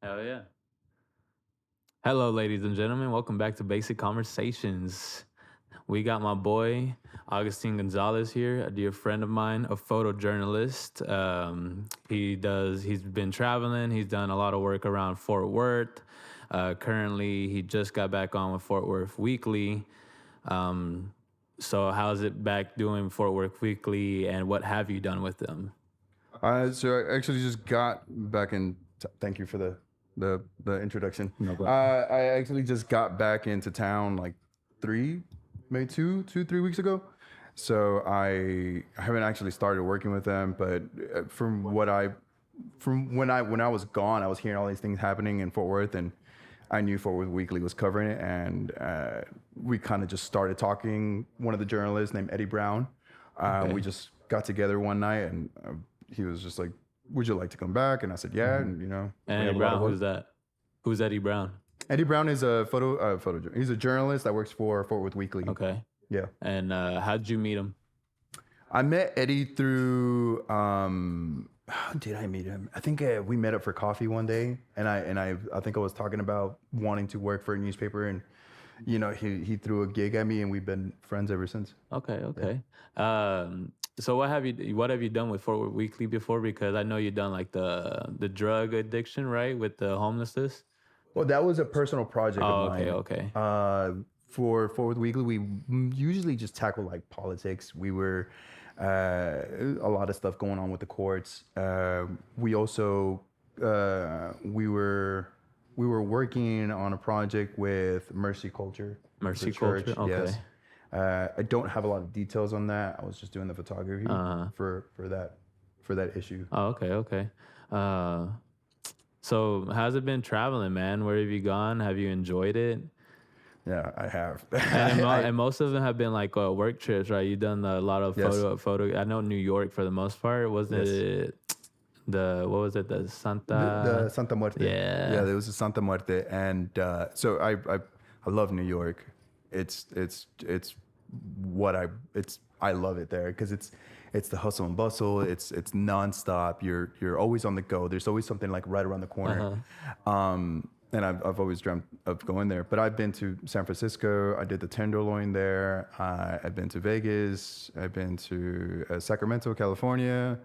Hell yeah. Hello, ladies and gentlemen. Welcome back to Basic Conversations. We got my boy, Agustin Gonzalez here, a dear friend of mine, a photojournalist. He's been traveling. He's done a lot of work around Fort Worth. Currently, he just got back on with Fort Worth Weekly. So how's it back doing Fort Worth Weekly, and what have you done with them? So I actually just got back in. Thank you for the introduction. No problem. I actually just got back into town like maybe 3 weeks ago. So I haven't actually started working with them, but from when I was gone, I was hearing all these things happening in Fort Worth, and I knew Fort Worth Weekly was covering it, and we kind of just started talking. One of the journalists named Eddie Brown, we just got together one night, and he was just like, "Would you like to come back?" And I said, "Yeah." And And Eddie Brown, who's that? Who's Eddie Brown? Eddie Brown is a photo. He's a journalist that works for Fort Worth Weekly. Okay. Yeah. And how'd you meet him? I met Eddie through. How did I meet him? I think we met up for coffee one day, and I think I was talking about wanting to work for a newspaper, and he threw a gig at me, and we've been friends ever since. Okay. So what have you done with Fort Worth Weekly before? Because I know you've done like the drug addiction, right, with the homelessness. Well, that was a personal project of mine. Okay. For Fort Worth Weekly, we usually just tackle like politics. We were a lot of stuff going on with the courts. We also we were working on a project with Mercy Culture. Mercy the church, Culture. Okay. Yes. I don't have a lot of details on that. I was just doing the photography for that issue. Oh, okay. So how's it been traveling, man? Where have you gone? Have you enjoyed it? Yeah, I have. And most of them have been like work trips, right? You've done a lot of Yes. photo. I know New York for the most part. Wasn't it what was it? The Santa. The Santa Muerte. Yeah. There was a Santa Muerte, and so I love New York. I love it there because it's the hustle and bustle. It's nonstop. You're always on the go. There's always something like right around the corner. And I've always dreamt of going there. But I've been to San Francisco. I did the Tenderloin there. I've been to Vegas. I've been to Sacramento, California,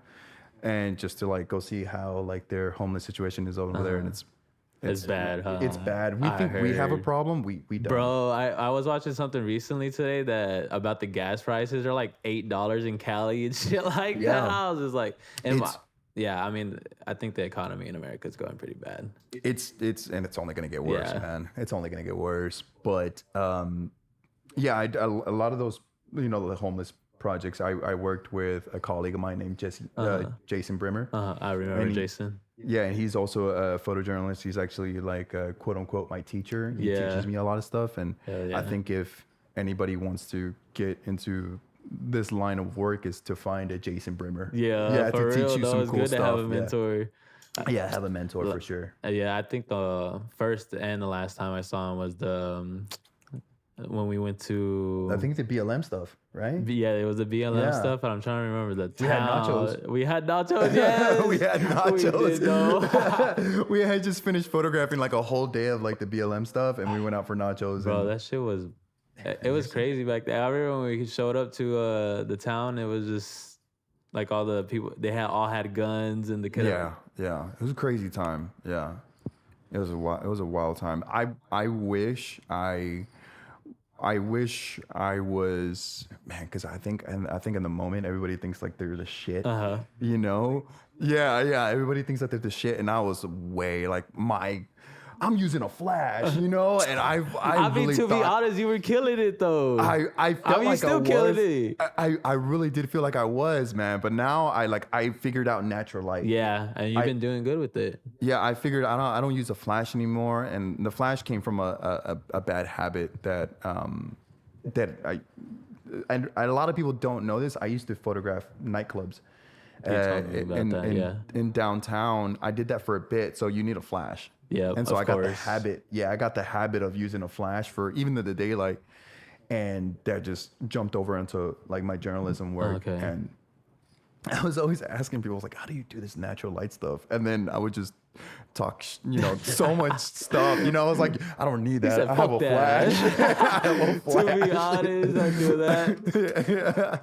and just to like go see how like their homeless situation is over there. And It's bad, huh? It's bad. We think we have a problem. We don't. Bro, I was watching something recently today that about the gas prices are like $8 in Cali and shit like that. I was just like, I mean, I think the economy in America is going pretty bad. It's only gonna get worse, Yeah. man. It's only gonna get worse. But a lot of those, the homeless projects. I worked with a colleague of mine named Jason Brimmer. I remember Jason. Yeah, and he's also a photojournalist. He's actually like quote unquote my teacher. He teaches me a lot of stuff, and I think if anybody wants to get into this line of work is to find a Jason Brimmer. Yeah, for to real, teach you that some was cool good stuff. to have a mentor. Yeah, have a mentor for sure. Yeah, I think the first and the last time I saw him was when we went to. I think the BLM stuff, right? Yeah, it was the BLM stuff, but I'm trying to remember the town. We had nachos. We had nachos, yes. We had nachos. We did, though. We had just finished photographing like a whole day of like the BLM stuff, and we went out for nachos. Bro, that shit was, it was crazy back then. I remember when we showed up to the town, it was just like all the people, they all had guns and the kids. Yeah. It was a crazy time. Yeah. It was a wild time. I wish I was, man, because I think in the moment everybody thinks like they're the shit, Yeah, everybody thinks that they're the shit, and I was way like I'm using a flash, and I mean, really to be honest, you were killing it though. I felt like still killing it. I really did feel like I was, man. But now I figured out natural light. Yeah, and you've been doing good with it. Yeah, I figured I don't use a flash anymore, and the flash came from a bad habit that and a lot of people don't know this. I used to photograph nightclubs. In downtown. I did that for a bit, so you need a flash. Yeah, and so I got course. the habit. Yeah, I got the habit of using a flash for even in the daylight, and that just jumped over into like my journalism work. Okay. And I was always asking people, I was like, how do you do this natural light stuff? And then I would just talk, so much stuff. I was like, I don't need that. said, I have a "Fuck that." flash. I have a flash. To be honest, I do that.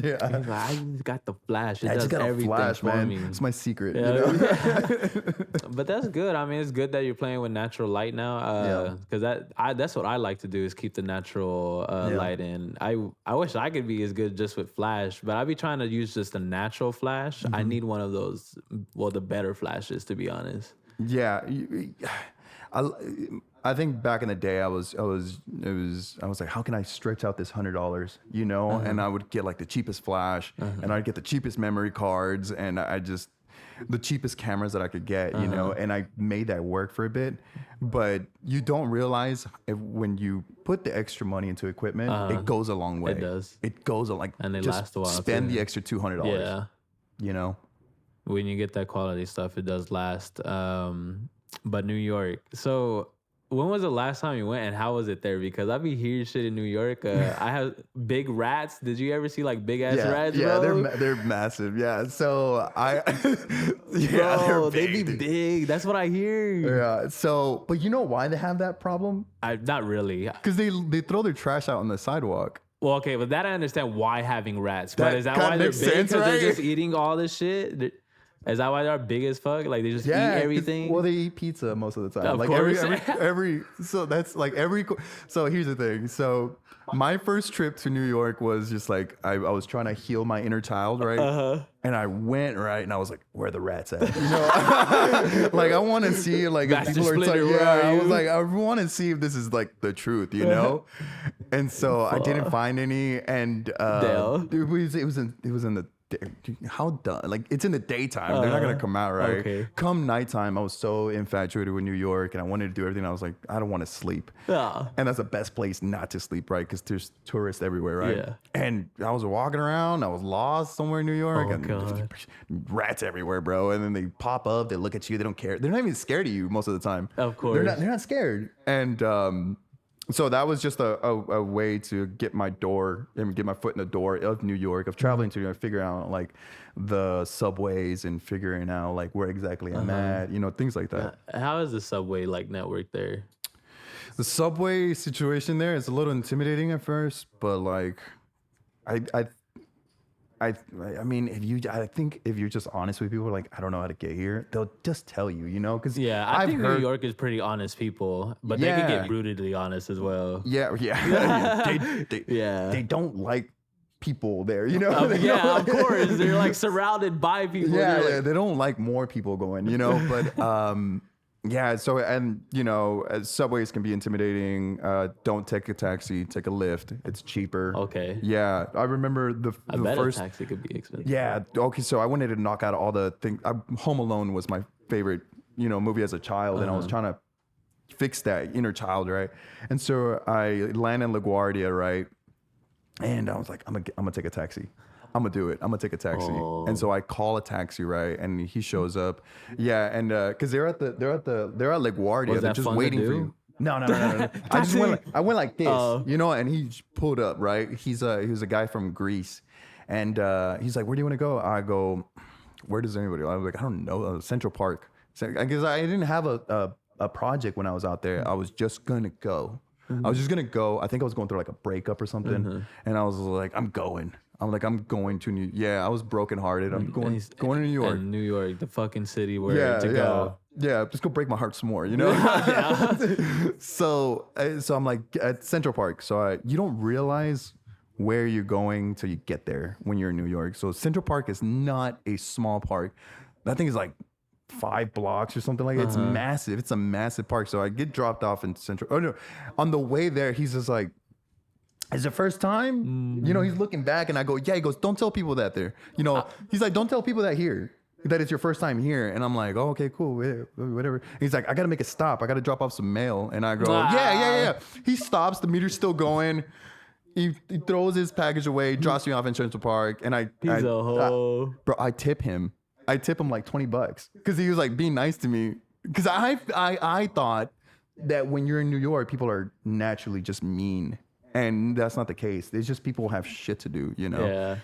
Yeah. He's like, I just got the flash. It I does just got a everything flash, for man. me. It's my secret. But that's good. I mean, it's good that you're playing with natural light now. Because that's what I like to do is keep the natural light in. I wish I could be as good just with flash, but I be trying to use just a natural flash. I need one of those, the better flashes, to be honest. Yeah. I think back in the day, I was like, how can I stretch out this $100? And I would get like the cheapest flash, and I'd get the cheapest memory cards, and the cheapest cameras that I could get, and I made that work for a bit. But you don't realize when you put the extra money into equipment, it goes a long way. It does. It goes and they just last a while. Spend too. the extra $200. Yeah. When you get that quality stuff, it does last. But New York. So when was the last time you went, and how was it there? Because I be hearing shit in New York. I have big rats. Did you ever see like big ass rats? Yeah, bro? they're massive. Yeah, so bro, they be big. That's what I hear. Yeah. So, but you know why they have that problem? Not really. Because they throw their trash out on the sidewalk. Well, okay, but that I understand why having rats. But is that kinda why they're makes big? sense, Because right? they're just eating all this shit? Is that why they're big as fuck? Like they just eat everything? Well, they eat pizza most of the time. Of like course. so that's like so here's the thing. So my first trip to New York was just like I was trying to heal my inner child, right? And I went and I was like, where are the rats at? Like I want to see like if people are Splinter, like, where are I was you? like, I want to see if this is like the truth, And so I didn't find any, and it was in the. How dumb? Like it's in the daytime. They're not gonna come out, right? Okay. Come nighttime, I was so infatuated with New York, and I wanted to do everything. I was like, I don't want to sleep. Yeah. And that's the best place not to sleep, right? Because there's tourists everywhere, right? Yeah. And I was walking around. I was lost somewhere in New York, and God. rats everywhere, bro. And then they pop up. They look at you. They don't care. They're not even scared of you most of the time. Of course. They're not scared. And so that was just a way to get my foot in the door of New York, of traveling to New York, figuring out like the subways and figuring out like where exactly I'm at, things like that. How is the subway like network there? The subway situation there is a little intimidating at first, but like I mean, I think if you're just honest with people, like I don't know how to get here, they'll just tell you, Because I think New York is pretty honest people, but they can get brutally honest as well. Yeah. They don't like people there, Of course, they're like surrounded by people. Yeah, they don't like more people going, but yeah. So subways can be intimidating. Don't take a taxi, take a Lyft. It's cheaper. Okay. Yeah, I remember the first a taxi could be expensive. Yeah. Okay. So I wanted to knock out all the things. Home Alone was my favorite, movie as a child, and I was trying to fix that inner child, right? And so I land in LaGuardia, right? And I was like, I'm gonna take a taxi. I'm gonna do it. I'm gonna take a taxi. And so I call a taxi, right? And he shows up. Yeah, and because they're at LaGuardia. They're just waiting for you. No. I just went like this, and he pulled up, right? He was a guy from Greece, and he's like, "Where do you want to go?" I go, "Where does anybody go?" I was like, "I don't know, Central Park." Because I didn't have a project when I was out there. I was just gonna go. I was just gonna go. I think I was going through like a breakup or something, and I was like, "I'm going." I'm going to New. Yeah, I was brokenhearted. I'm going to New York. And New York, the fucking city where to go. Yeah, just go break my heart some more, So I'm like at Central Park. So you don't realize where you're going till you get there when you're in New York. So Central Park is not a small park. That thing is like 5 blocks or something like that. It's massive. It's a massive park. So I get dropped off in Central. Oh no, on the way there, he's just like, "Is it first time?" He's looking back, and I go, "Yeah." He goes, "Don't tell people that there." He's like, "Don't tell people that it's your first time here." And I'm like, "Oh, okay, cool, whatever." He's like, "I gotta make a stop. I gotta drop off some mail." And I go, "Yeah." He stops. The meter's still going. He throws his package away, drops me off in Central Park, and He's a hoe. bro, I tip him. I tip him like $20 because he was like being nice to me. Because I thought that when you're in New York, people are naturally just mean. And that's not the case. It's just people have shit to do, Yeah.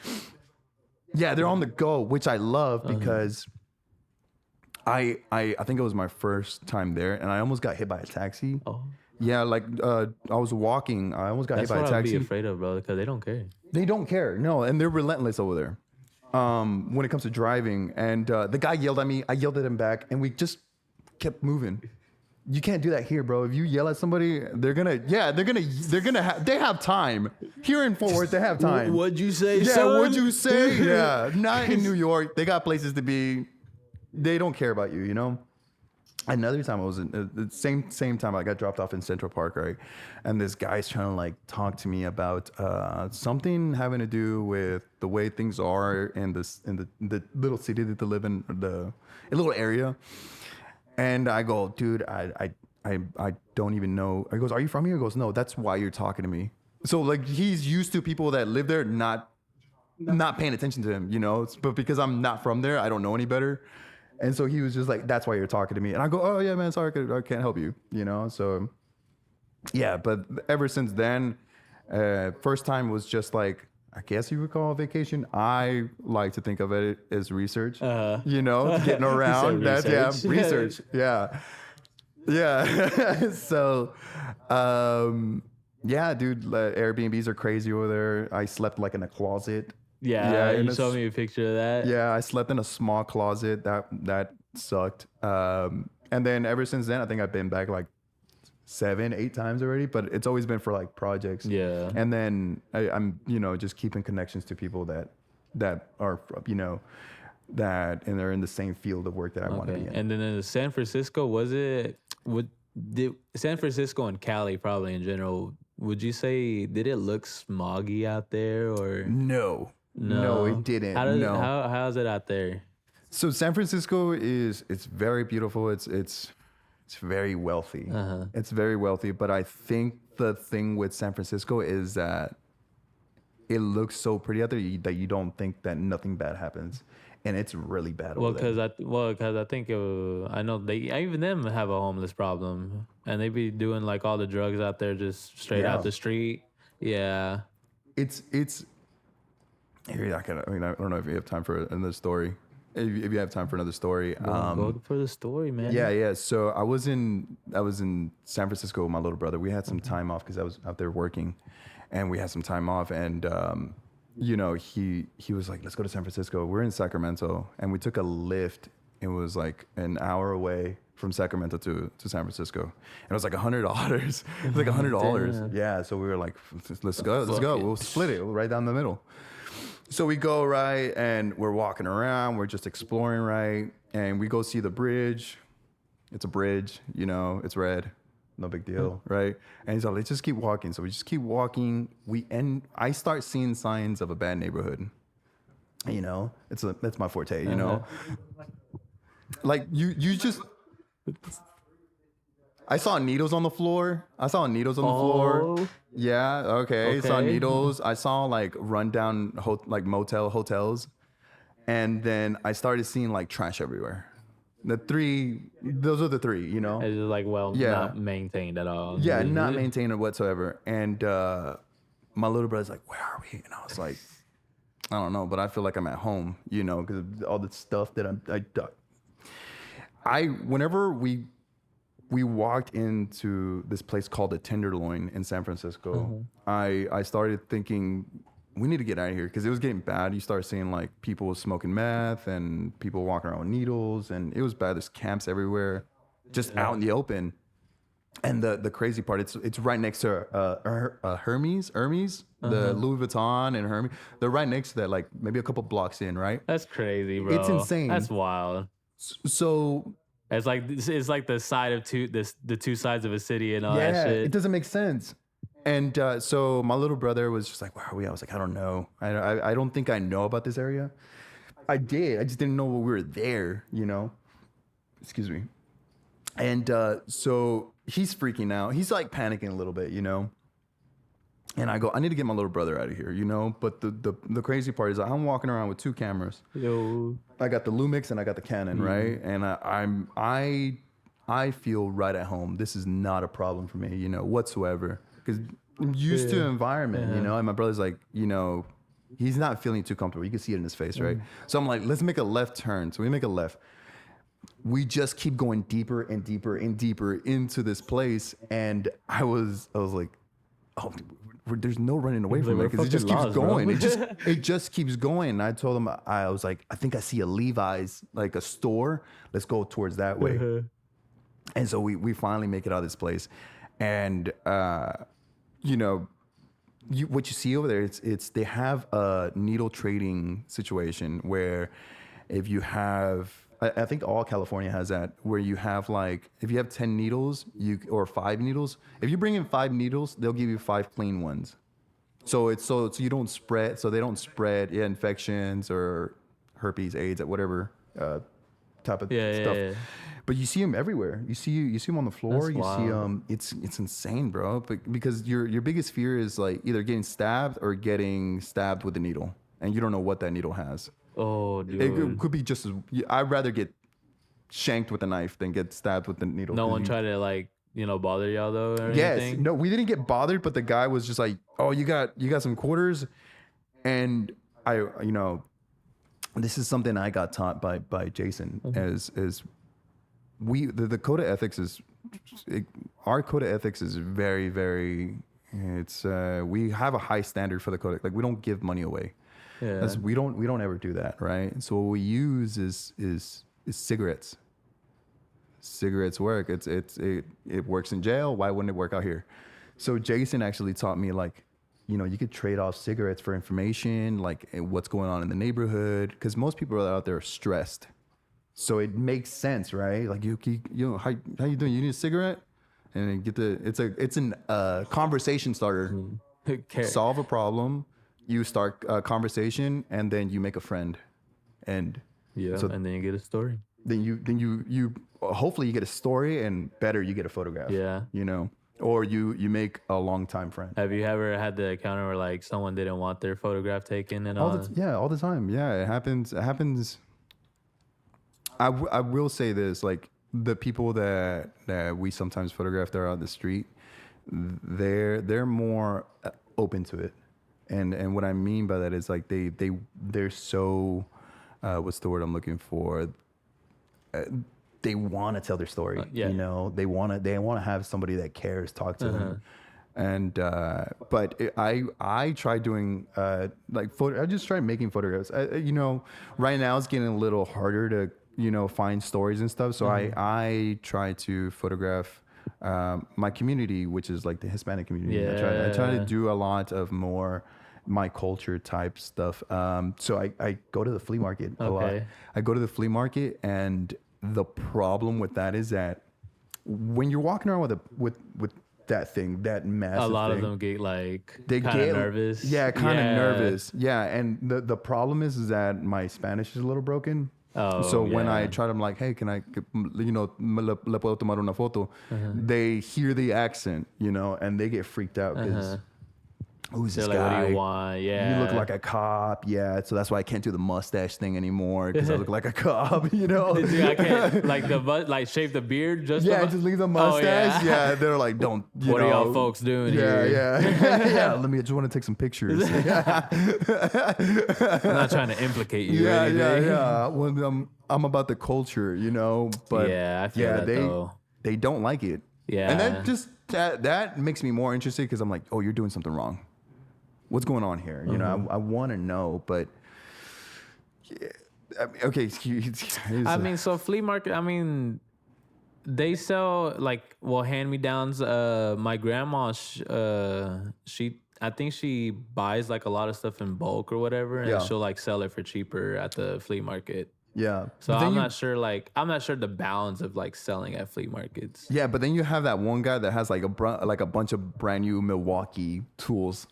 Yeah, they're on the go, which I love because I think it was my first time there, and I almost got hit by a taxi. Oh, Yeah, like I was walking, I almost got that's hit by what a I'd be taxi. afraid of, bro, because they don't care. They don't care, no, and they're relentless over there. When it comes to driving, and the guy yelled at me, I yelled at him back, and we just kept moving. You can't do that here, bro. If you yell at somebody, they have time. Here in Fort Worth, they have time. What'd you say, Yeah, son? what'd you say? Yeah, not in New York. They got places to be. They don't care about you, you know? Another time I was in the same time I got dropped off in Central Park, right? And this guy's trying to like talk to me about something having to do with the way things are in the little city that they live in, a little area. And I go, dude, I don't even know. He goes, are you from here? He goes, no, that's why you're talking to me. So like he's used to people that live there not paying attention to him, you know? But because I'm not from there, I don't know any better. And so he was just like, that's why you're talking to me. And I go, oh yeah, man, sorry, I can't help you, you know? So yeah, but ever since then, first time was just like, I guess you would call it vacation. I like to think of it as research, you know, getting around. That's research. Yeah. Yeah. So, yeah, dude, Airbnbs are crazy over there. I slept like in a closet. Yeah, you showed me a picture of that. Yeah, I slept in a small closet. That sucked. And then ever since then, I think I've been back like 7-8 times already, but it's always been for like projects. Yeah. And then I'm, you know, just keeping connections to people that are, you know, and they're in the same field of work that I want to be in. And then in San Francisco, did San Francisco and Cali probably in general, would you say, did it look smoggy out there or? No, it didn't. How's it out there? So San Francisco it's very beautiful. It's very wealthy. It's very wealthy. But I think the thing with San Francisco is that it looks so pretty out there that you don't think that nothing bad happens. And it's really bad over there. Because I think I know even them have a homeless problem, and they be doing like all the drugs out there just straight out the street. Yeah, it's. Here, I don't know if you have time for another story. If you have time for another story, go for the story, man. Yeah. So I was in San Francisco with my little brother. We had some time off because I was out there working, and we had some time off, and you know, he was like, let's go to San Francisco. We're in Sacramento, and we took a Lyft. It was like an hour away from Sacramento to San Francisco. And it was like $100. It was like $100. Yeah. So we were like, let's go. We'll split it. We'll right down the middle. So we go, right, and we're walking around. We're just exploring, right? And we go see the bridge. It's a bridge, you know, it's red. No big deal, right? And he's like, let's just keep walking. So we just keep walking. I start seeing signs of a bad neighborhood. You know, that's my forte, you know? Like, you just... I saw needles on the floor. Floor. Yeah, okay. Saw needles. I saw like rundown hotels. And then I started seeing like trash everywhere. Those are the three, you know? It's just like, not maintained at all. Yeah, not maintained whatsoever. And my little brother's like, where are we? And I was like, I don't know, but I feel like I'm at home, you know, because of all the stuff that whenever we walked into this place called the Tenderloin in San Francisco, I started thinking, we need to get out of here because it was getting bad. You start seeing like people smoking meth and people walking around with needles, and it was bad. There's camps everywhere, just out in the open. And the crazy part, it's right next to Hermes, the Louis Vuitton and Hermes. They're right next to that, like maybe a couple blocks in, right? That's crazy, bro. It's insane. That's wild. So it's like the side of the two sides of a city and all that shit. It doesn't make sense. And so my little brother was just like, where are we? I was like, I don't know. I don't think I know about this area. I did. I just didn't know we were there, you know? Excuse me. And so he's freaking out. He's like panicking a little bit, you know? And I go, I need to get my little brother out of here, you know? But the crazy part is I'm walking around with 2 cameras. Yo. I got the Lumix and I got the Canon, right? And I feel right at home. This is not a problem for me, you know, whatsoever. Because I'm used to the environment, you know? And my brother's like, you know, he's not feeling too comfortable. You can see it in his face, right? So I'm like, let's make a left turn. So we make a left. we just keep going deeper and deeper and deeper into this place. And I was like, oh, there's no running away from it because it just keeps going. It just keeps going. And I told him, I was like, I think I see a Levi's, like a store. Let's go towards that way. And so we finally make it out of this place. And, you know, what you see over there, it's they have a needle trading situation where if you have, I think all California has that, where you have like, if you have 10 needles, or 5 needles, if you bring in 5 needles, they'll give you 5 clean ones. So so you don't spread, so they don't spread infections or herpes, AIDS, whatever type of stuff. Yeah. But you see them everywhere. You see them on the floor. That's see them. It's insane, bro. But because your biggest fear is like either getting stabbed or getting stabbed with a needle, and you don't know what that needle has. Oh, dude. It could be just as. I'd rather get shanked with a knife than get stabbed with the needle. No one tried to like bother y'all though or anything? No, we didn't get bothered, but the guy was just like, "Oh, you got some quarters," and I this is something I got taught by Jason as the code of ethics is our code of ethics is very, very. It's we have a high standard for the code. Like we don't give money away. Yeah. We don't ever do that, right? So what we use is cigarettes. Cigarettes work. It works in jail. Why wouldn't it work out here? So Jason actually taught me like, you could trade off cigarettes for information, like what's going on in the neighborhood, because most people out there are stressed. So it makes sense, right? Like how you doing? You need a cigarette, and it's a conversation starter. Solve a problem. You start a conversation, and then you make a friend, and and then you get a story. Then you hopefully you get a story, and better you get a photograph. Yeah, or you make a long time friend. Have you ever had the encounter where like someone didn't want their photograph taken and all? All the time. Yeah, it happens. It happens. I will say this, like the people that we sometimes photograph that are on the street, they're more open to it. And what I mean by that is like they're so what's the word I'm looking for? They want to tell their story. They want to have somebody that cares talk to them. And but I tried doing I just tried making photographs. Right now it's getting a little harder to find stories and stuff. So I try to photograph my community, which is like the Hispanic community. I try to do a lot of more my culture type stuff. So I go to the flea market a lot. I go to the flea market, and the problem with that is that when you're walking around with that thing, that massive thing, a lot of them get kind of nervous. Yeah, kind of nervous. Yeah, and the problem is that my Spanish is a little broken. So when I try to, I'm like, hey, can I, le puedo tomar una foto? They hear the accent, and they get freaked out because who's this guy? What do you want? Yeah. You look like a cop. Yeah. So that's why I can't do the mustache thing anymore because I look like a cop, I can't shave the beard just just leave the mustache. Yeah. They're like, don't. What are y'all folks doing here? Yeah. I just want to take some pictures. I'm not trying to implicate you. Yeah. When I'm about the culture, but I feel that though. They don't like it. Yeah. And that makes me more interested because I'm like, oh, you're doing something wrong. What's going on here? I want to know, but okay. So flea market. They sell hand-me-downs. My grandma, I think she buys like a lot of stuff in bulk or whatever, and she'll sell it for cheaper at the flea market. Yeah. So I'm not sure the balance of selling at flea markets. Yeah, but then you have that one guy that has a bunch of brand new Milwaukee tools.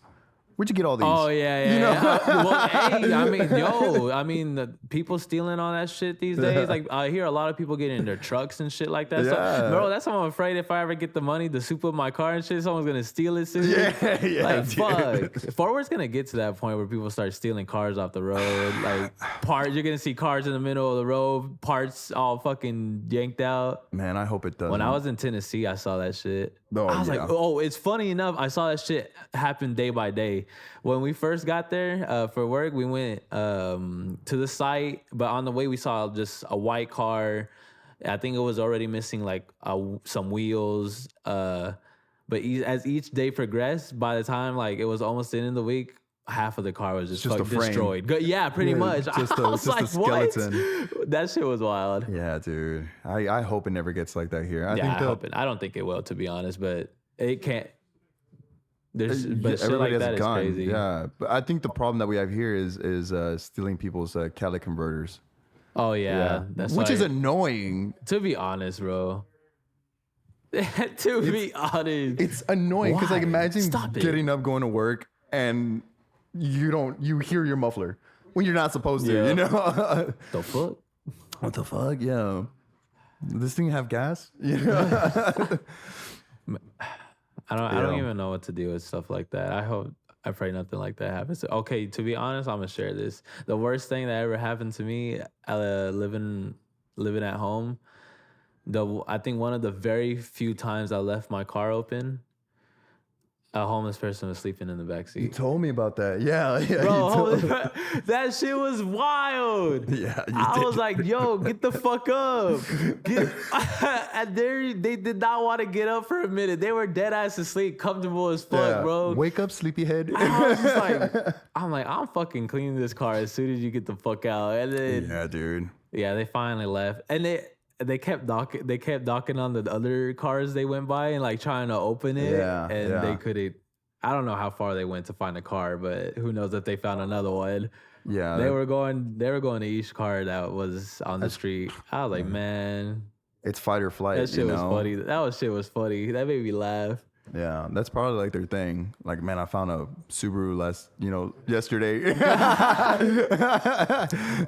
Where'd you get all these? Oh yeah. Well, hey, the people stealing all that shit these days. I hear a lot of people getting in their trucks and shit like that. Yeah. So, bro, that's why I'm afraid if I ever get the money to soup up my car and shit, someone's gonna steal it soon. Yeah. Fuck. Fort Worth's gonna get to that point where people start stealing cars off the road. Parts. You're gonna see cars in the middle of the road, parts all fucking yanked out. Man, I hope it doesn't. When I was in Tennessee, I saw that shit. I was it's funny enough. I saw that shit happen day by day. When we first got there for work, we went to the site, but on the way we saw just a white car I think it was already missing like some wheels. But as each day progressed, by the time like it was almost the end of the week, half of the car was It's just just a fucking frame. destroyed. Yeah, pretty much. Just I was just a like, what? skeleton. That shit was wild. Yeah, dude. I hope it never gets like that here. I Yeah, think I they'll. hope it. I don't think it will, to be honest, but it can't. But shit Everybody like has a that is gun. crazy. Yeah, but I think the problem that we have here is stealing people's catalytic converters. Oh Yeah, yeah, that's which is why. annoying. To be honest, bro. To be honest, It's annoying because like Why? imagine Stop it. getting up going to work and you hear your muffler when you're not supposed to. Yeah. You know the fuck. what the fuck? Yeah, this thing have gas? Yeah. I don't Yeah. even know what to do with stuff like that. I pray nothing like that happens. Okay, to be honest, I'm gonna share this. The worst thing that ever happened to me, living at home. I think one of the very few times I left my car open, a homeless person was sleeping in the back You seat. told me about that. Yeah, yeah. Bro, you told- that shit was wild. Yeah, you I did. was like, yo, get the fuck up. And they did not want to get up for a minute. They were dead ass asleep, comfortable as fuck, Yeah. bro. Wake up, sleepyhead. I was just like, I'm fucking cleaning this car as soon as you get the fuck out. And then, Yeah, dude. yeah, they finally left. And they kept knocking on the other cars they went by and like trying to open it. Yeah, And yeah. they couldn't. I don't know how far they went to find a car, but who knows if they found another one. Yeah, They were going to each car that was on the street. I was like, man, it's fight or flight. that shit was funny. Shit was funny. That made me laugh. Yeah, that's probably like their thing. Like, man, I found a Subaru yesterday.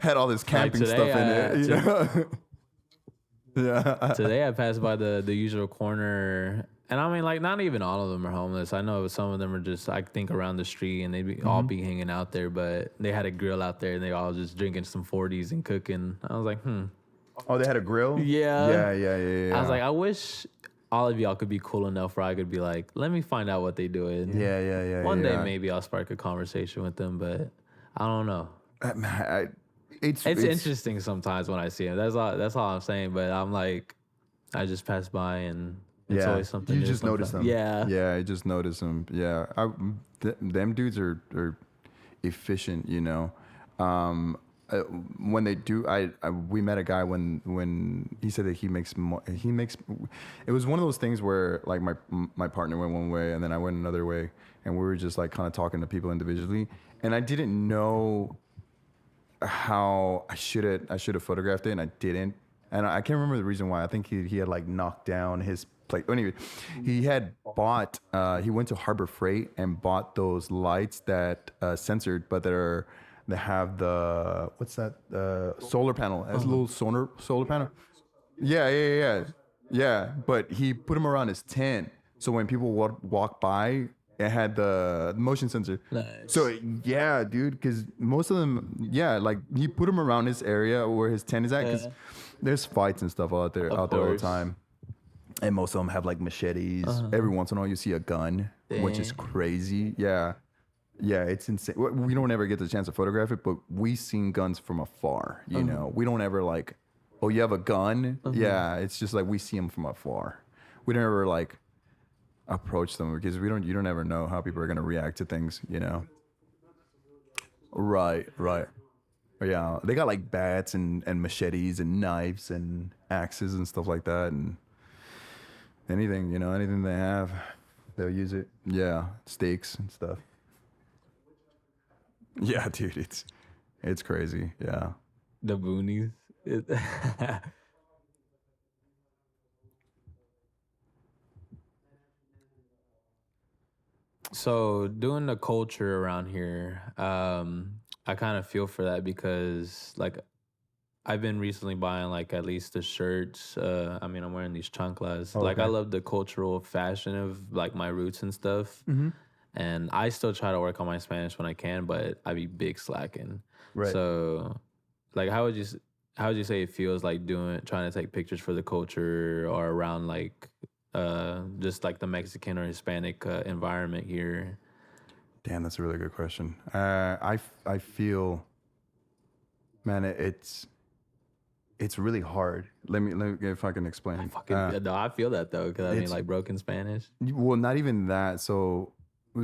Had all this camping today, stuff in it. You know? Yeah. Today I passed by the usual corner, and I mean, like, not even all of them are homeless. I know some of them are just, I think, around the street, and they all be hanging out there. But they had a grill out there, and they all just drinking some 40s and cooking. I was like, Oh, they had a grill? Yeah. Yeah. I was like, I wish all of y'all could be cool enough where I could be like, let me find out what they doing. yeah. One day maybe I'll spark a conversation with them, but I don't know. It's It's interesting sometimes when I see them. That's all I'm saying. But I'm like, I just pass by and it's always something. You new just notice them. sometimes. Yeah. I just notice them. Yeah, them dudes are efficient. You know, when they do, we met a guy when he said that he makes. It was one of those things where like my partner went one way and then I went another way, and we were just like kind of talking to people individually, and I didn't know how I should have photographed it, and I didn't. And I can't remember the reason why. I think he had like knocked down his plate. Anyway, he had bought. He went to Harbor Freight and bought those lights that censored, but they have the what's that solar panel? It's a little solar panel. Yeah. But he put them around his tent, so when people walk by, it had the motion sensor. Nice. So yeah, dude, because most of them, like he put them around his area where his tent is at, because there's fights and stuff out there all the course. time, and most of them have like machetes. Every once in a while, you see a gun, which is crazy. Yeah, it's insane. We don't ever get the chance to photograph it, but we seen guns from afar. You know, we don't ever like, oh, you have a gun? Yeah, it's just like we see them from afar. We don't ever like approach them because you don't ever know how people are going to react to things, you know. Right. Yeah, they got like bats and machetes and knives and axes and stuff like that, and anything they have, they'll use it. Yeah, stakes and stuff. Yeah, dude, it's crazy. Yeah. The boonies. So doing the culture around here, I kind of feel for that because like I've been recently buying like at least the shirts. I mean, I'm wearing these chanclas. Like I love the cultural fashion of like my roots and stuff. And I still try to work on my Spanish when I can, but I be big slacking. Right. So, like, how would you say it feels like trying to take pictures for the culture or around like just like the Mexican or Hispanic environment here? Damn, that's a really good question. I feel, man, it's really hard. Let me if I can explain. No, I feel that though, because I mean, It's like broken Spanish. well, not even that. So I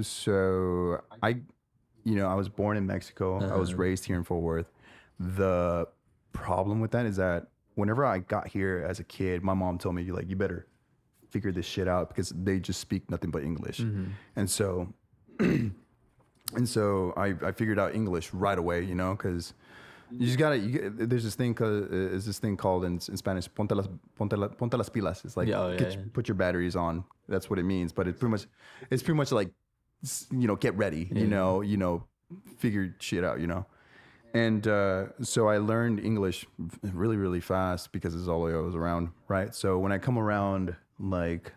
was born in Mexico. I was raised here in Fort Worth. The problem with that is that whenever I got here as a kid, my mom told me, you better figure this shit out because they just speak nothing but English. And so, I figured out English right away, because you just there's this thing called in Spanish, ponte las pilas. It's like, put your batteries on. That's what it means. But it's pretty much like, get ready, figure shit out, And so I learned English really, really fast because it's all I was around, right? So when I come around like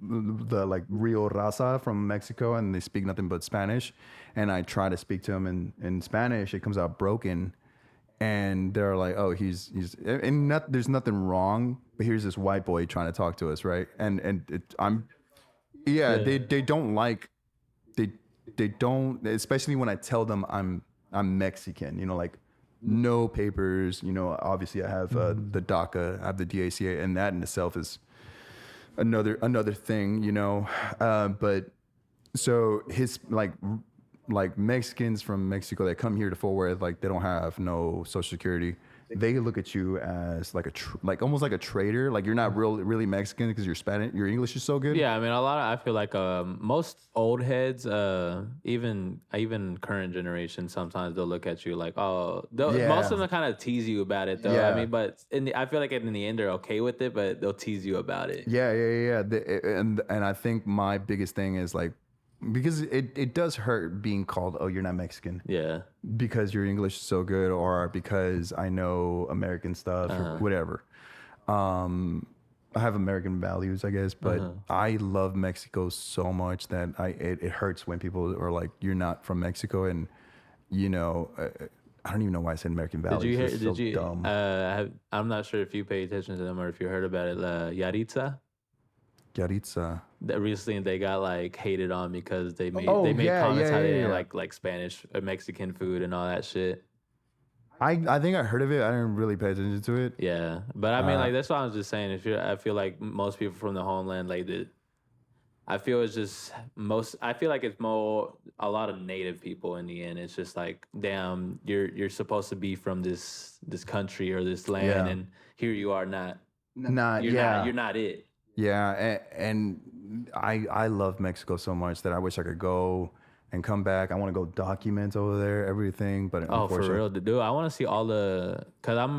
the like Rio Raza from Mexico and they speak nothing but Spanish, and I try to speak to them in Spanish, it comes out broken. And they're like, oh, he's there's nothing wrong, but here's this white boy trying to talk to us, right? They don't like, they don't, especially when I tell them I'm Mexican, like no papers, obviously I have the DACA, I have the DACA, and that in itself is another thing, but so his like Mexicans from Mexico that come here to Fort Worth, like they don't have no social security. They look at you as like almost like a traitor. Like you're not really Mexican because you're Spanish. Your English is so good. Yeah, I mean, I feel like most old heads, even current generation, sometimes they'll look at you like, oh, most of them kind of tease you about it, though. Yeah. I mean, but I feel like in the end they're okay with it, but they'll tease you about it. Yeah. And I think my biggest thing is like, because it does hurt being called, oh, you're not Mexican. Yeah. Because your English is so good, or because I know American stuff or whatever. I have American values, I guess, but I love Mexico so much that it hurts when people are like, you're not from Mexico. And, I don't even know why I said American values. Did you dumb. I'm not sure if you pay attention to them or if you heard about it, Yaritza. Yaritza. That recently they got like hated on because they made yeah, comments how they yeah. didn't like Spanish or Mexican food and all that shit. I think I heard of it. I didn't really pay attention to it. Yeah, but I mean, like that's what I was just saying. I feel like most people from the homeland, like I feel it's just I feel like it's more a lot of native people in the end. It's just like, damn, you're supposed to be from this country or this land, and here you are not. You're not it. Yeah, and I love Mexico so much that I wish I could go and come back. I want to go document over there, everything. But for real, dude, I want to see all because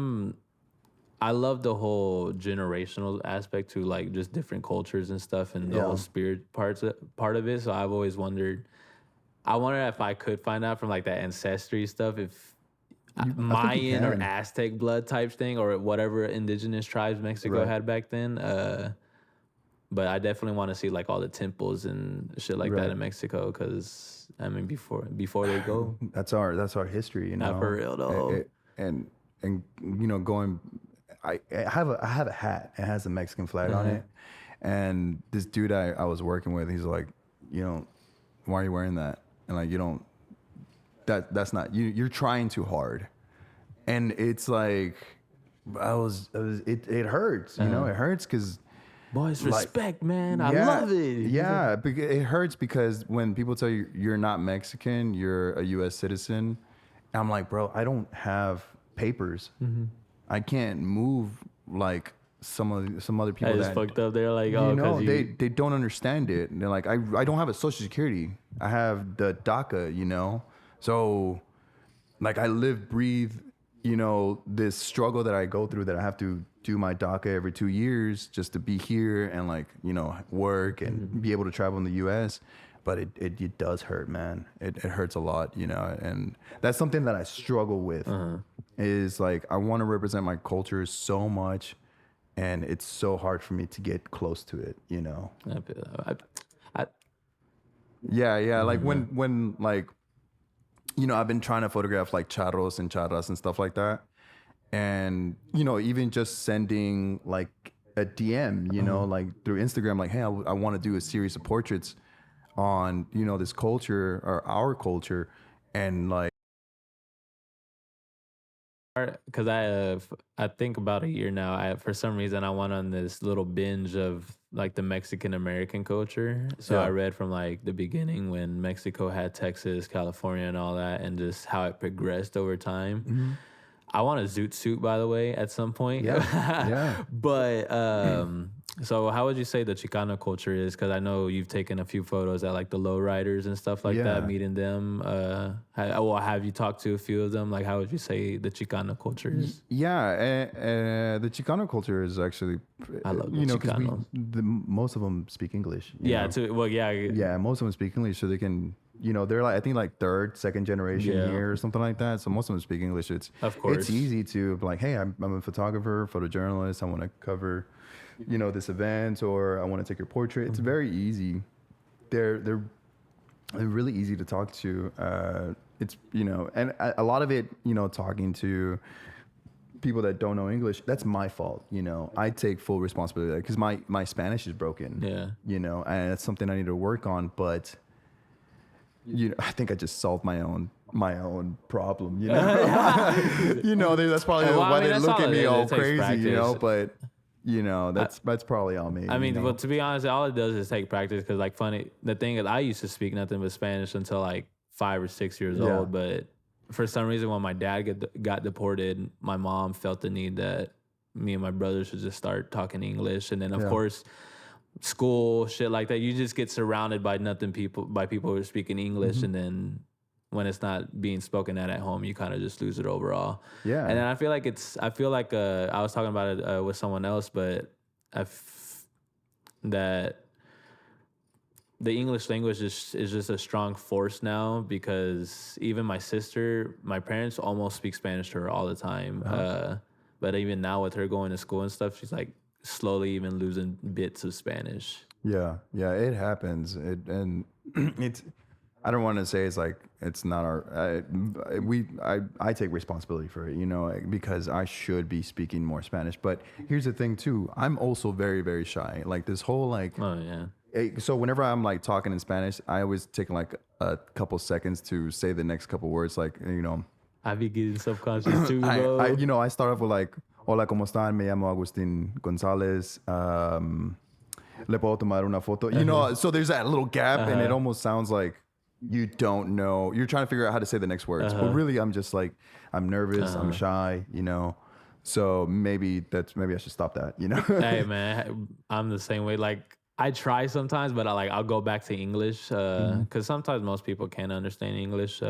I love the whole generational aspect to like just different cultures and stuff and the whole spirit part of it. So I've always wondered. I wonder if I could find out from like that ancestry stuff if Mayan or Aztec blood type thing or whatever indigenous tribes Mexico had back then. But I definitely want to see like all the temples and shit like that in Mexico because I mean before they go. That's our history, Not for real though. And going. I have a hat. It has a Mexican flag on it, and this dude I was working with, he's like, why are you wearing that? And like, that's not you. You're trying too hard, and it's like, it hurts. It hurts because. Boys, respect, man. I love it. Yeah, it hurts because when people tell you you're not Mexican, you're a U.S. citizen. I'm like, bro, I don't have papers. I can't move like some other people that fucked up. They're like, oh, they don't understand it. And they're like, I don't have a social security. I have the DACA, So like I live, breathe, this struggle that I go through that I have to do my DACA every 2 years just to be here and like, work and be able to travel in the US. But it does hurt, man. It hurts a lot, and that's something that I struggle with is like, I want to represent my culture so much and it's so hard for me to get close to it, Yeah. Like when like, I've been trying to photograph like charros and charras and stuff like that. And, even just sending like a DM, like through Instagram, like, hey, I want to do a series of portraits on, this culture or our culture. And like, because I think about a year now. For some reason I went on this little binge of like the Mexican American culture. So I Yeah. read from like the beginning when Mexico had Texas, California, and all that, and just how it progressed over time. Hmm. I want a zoot suit, by the way, at some point. Yeah. Yeah. But so how would you say the Chicano culture is? Because I know you've taken a few photos at like the lowriders and stuff like that, Yeah. meeting them. Have you talked to a few of them? Like, how would you say the Chicano culture is? Yeah, the Chicano culture is actually, I love the you know, because Chicanos. most of them speak English. Yeah, yeah, Yeah, most of them speak English, so they can, you know, they're like, I think like third, second generation Yeah. here or something like that. So most of them speak English. Of course. It's easy to be like, hey, I'm a photographer, photojournalist. I want to cover, you know, this event, or I want to take your portrait. It's very easy. They're really easy to talk to. It's, you know, and a lot of it, you know, talking to people that don't know English, that's my fault. You know, I take full responsibility because my Spanish is broken. Yeah. You know, and it's something I need to work on. But you know, I think I just solved my own problem. You know, you know, that's probably Well, I why mean, they that's look all at it me is. all It takes crazy. You know, practice. but you know, that's probably on me. I mean, you know? well, to be honest, all it does is take practice. Because, like, funny, the thing is, I used to speak nothing but Spanish until like 5 or 6 years Yeah. old. But for some reason, when my dad got deported, my mom felt the need that me and my brother should just start talking English. And then, of Yeah. course, school shit like that, you just get surrounded by people who are speaking English, Mm-hmm. and then when it's not being spoken at home, you kind of just lose it overall. Yeah. And then I feel like I was talking about it with someone else, but that the English language is just a strong force now, because even my parents almost speak Spanish to her all the time. But even now with her going to school and stuff, she's like slowly even losing bits of Spanish. Yeah, it happens. And it's, I don't want to say it's like it's not our. I take responsibility for it, you know, because I should be speaking more Spanish. But here's the thing too. I'm also very, very shy. Like this whole like. Oh yeah. So whenever I'm like talking in Spanish, I always take like a couple seconds to say the next couple words. Like, you know, I be getting subconscious too, bro. you know, I start off with like, hola, ¿cómo están? Me llamo Agustin Gonzalez. Le puedo tomar una foto. You know, so there's that little gap, and it almost sounds like you don't know. You're trying to figure out how to say the next words. But really, I'm just like, I'm nervous. I'm shy, you know. So maybe I should stop that, you know. Hey man, I'm the same way. Like, I try sometimes, but I'll go back to English because sometimes most people can't understand English.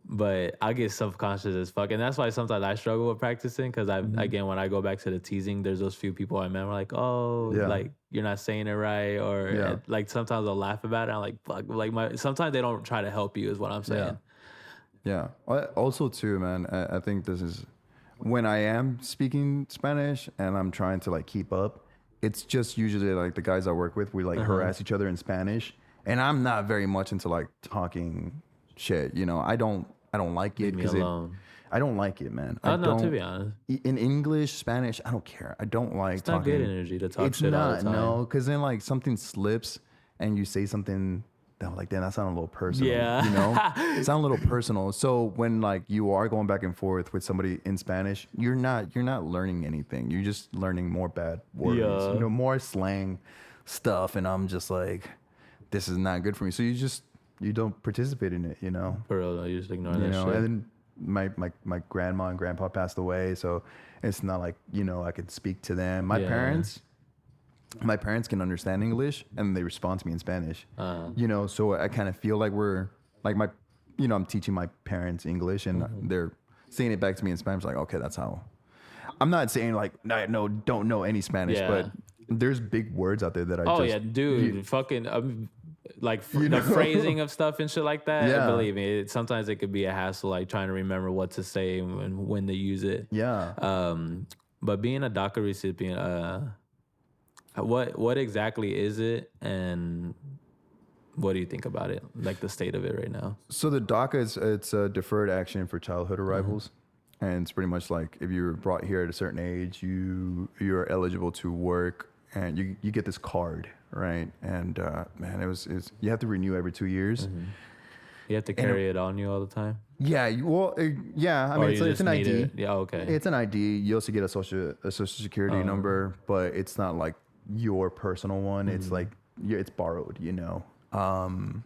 But I get subconscious as fuck, and that's why sometimes I struggle with practicing. Because again, when I go back to the teasing, there's those few people I remember like, oh, Yeah. like you're not saying it right, or Yeah. like sometimes I'll laugh about it. I'm like, fuck, like sometimes they don't try to help you, is what I'm saying. Yeah. Also, too, man, I think this is when I am speaking Spanish and I'm trying to like keep up. It's just usually like the guys I work with, we like harass each other in Spanish, and I'm not very much into like talking shit. You know, I don't like it Leave me because alone. I don't like it, man. Oh I no, don't, to be honest, in English, Spanish, I don't care. I don't like it's not talking. good energy to talk It's shit all not, the time. no, because then like something slips and you say something that I'm like, damn, that sounded a little personal. Yeah. You know, it sounds a little personal. So when like you are going back and forth with somebody in Spanish, you're not learning anything. You're just learning more bad words. Yeah. You know, more slang stuff, and I'm just like, this is not good for me. So you don't participate in it. You know. For real, though, you just ignore You that know, shit. and then my grandma and grandpa passed away, so it's not like, you know, I could speak to them. My Yeah. parents can understand English and they respond to me in Spanish. You know, so I kind of feel like we're like I'm teaching my parents English and they're saying it back to me in Spanish. Like, okay, that's how. I'm not saying like don't know any Spanish, Yeah. but there's big words out there that I Oh just yeah, dude, fucking like the phrasing of stuff and shit like that. Yeah. Believe me, sometimes it could be a hassle, like trying to remember what to say and when to use it. yeah. But being a DACA recipient, what exactly is it, and what do you think about it? Like the state of it right now. So the DACA it's a deferred action for childhood arrivals, and it's pretty much like if you were brought here at a certain age, you're eligible to work, and you get this card, right? And man, it's you have to renew every 2 years. You have to carry it on you all the time. Yeah, yeah. I Or mean, you it's just an need ID. it. Yeah, okay. It's an ID. You also get a social security number, but it's not like your personal one. It's like it's borrowed. And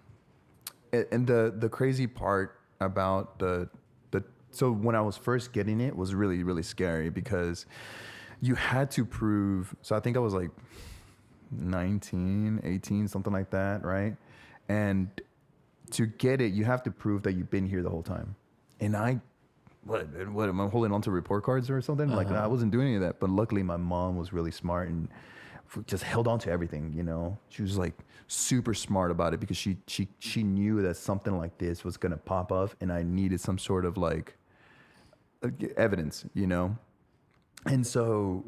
the crazy part about the so when I was first getting it was really, really scary because you had to prove. So I think I was like 19, 18, something like that, right? And to get it, you have to prove that you've been here the whole time. And what am I holding on to report cards or something? Like, I wasn't doing any of that. But luckily, my mom was really smart and just held on to everything. She was like super smart about it because she knew that something like this was gonna pop up, and I needed some sort of like evidence. And so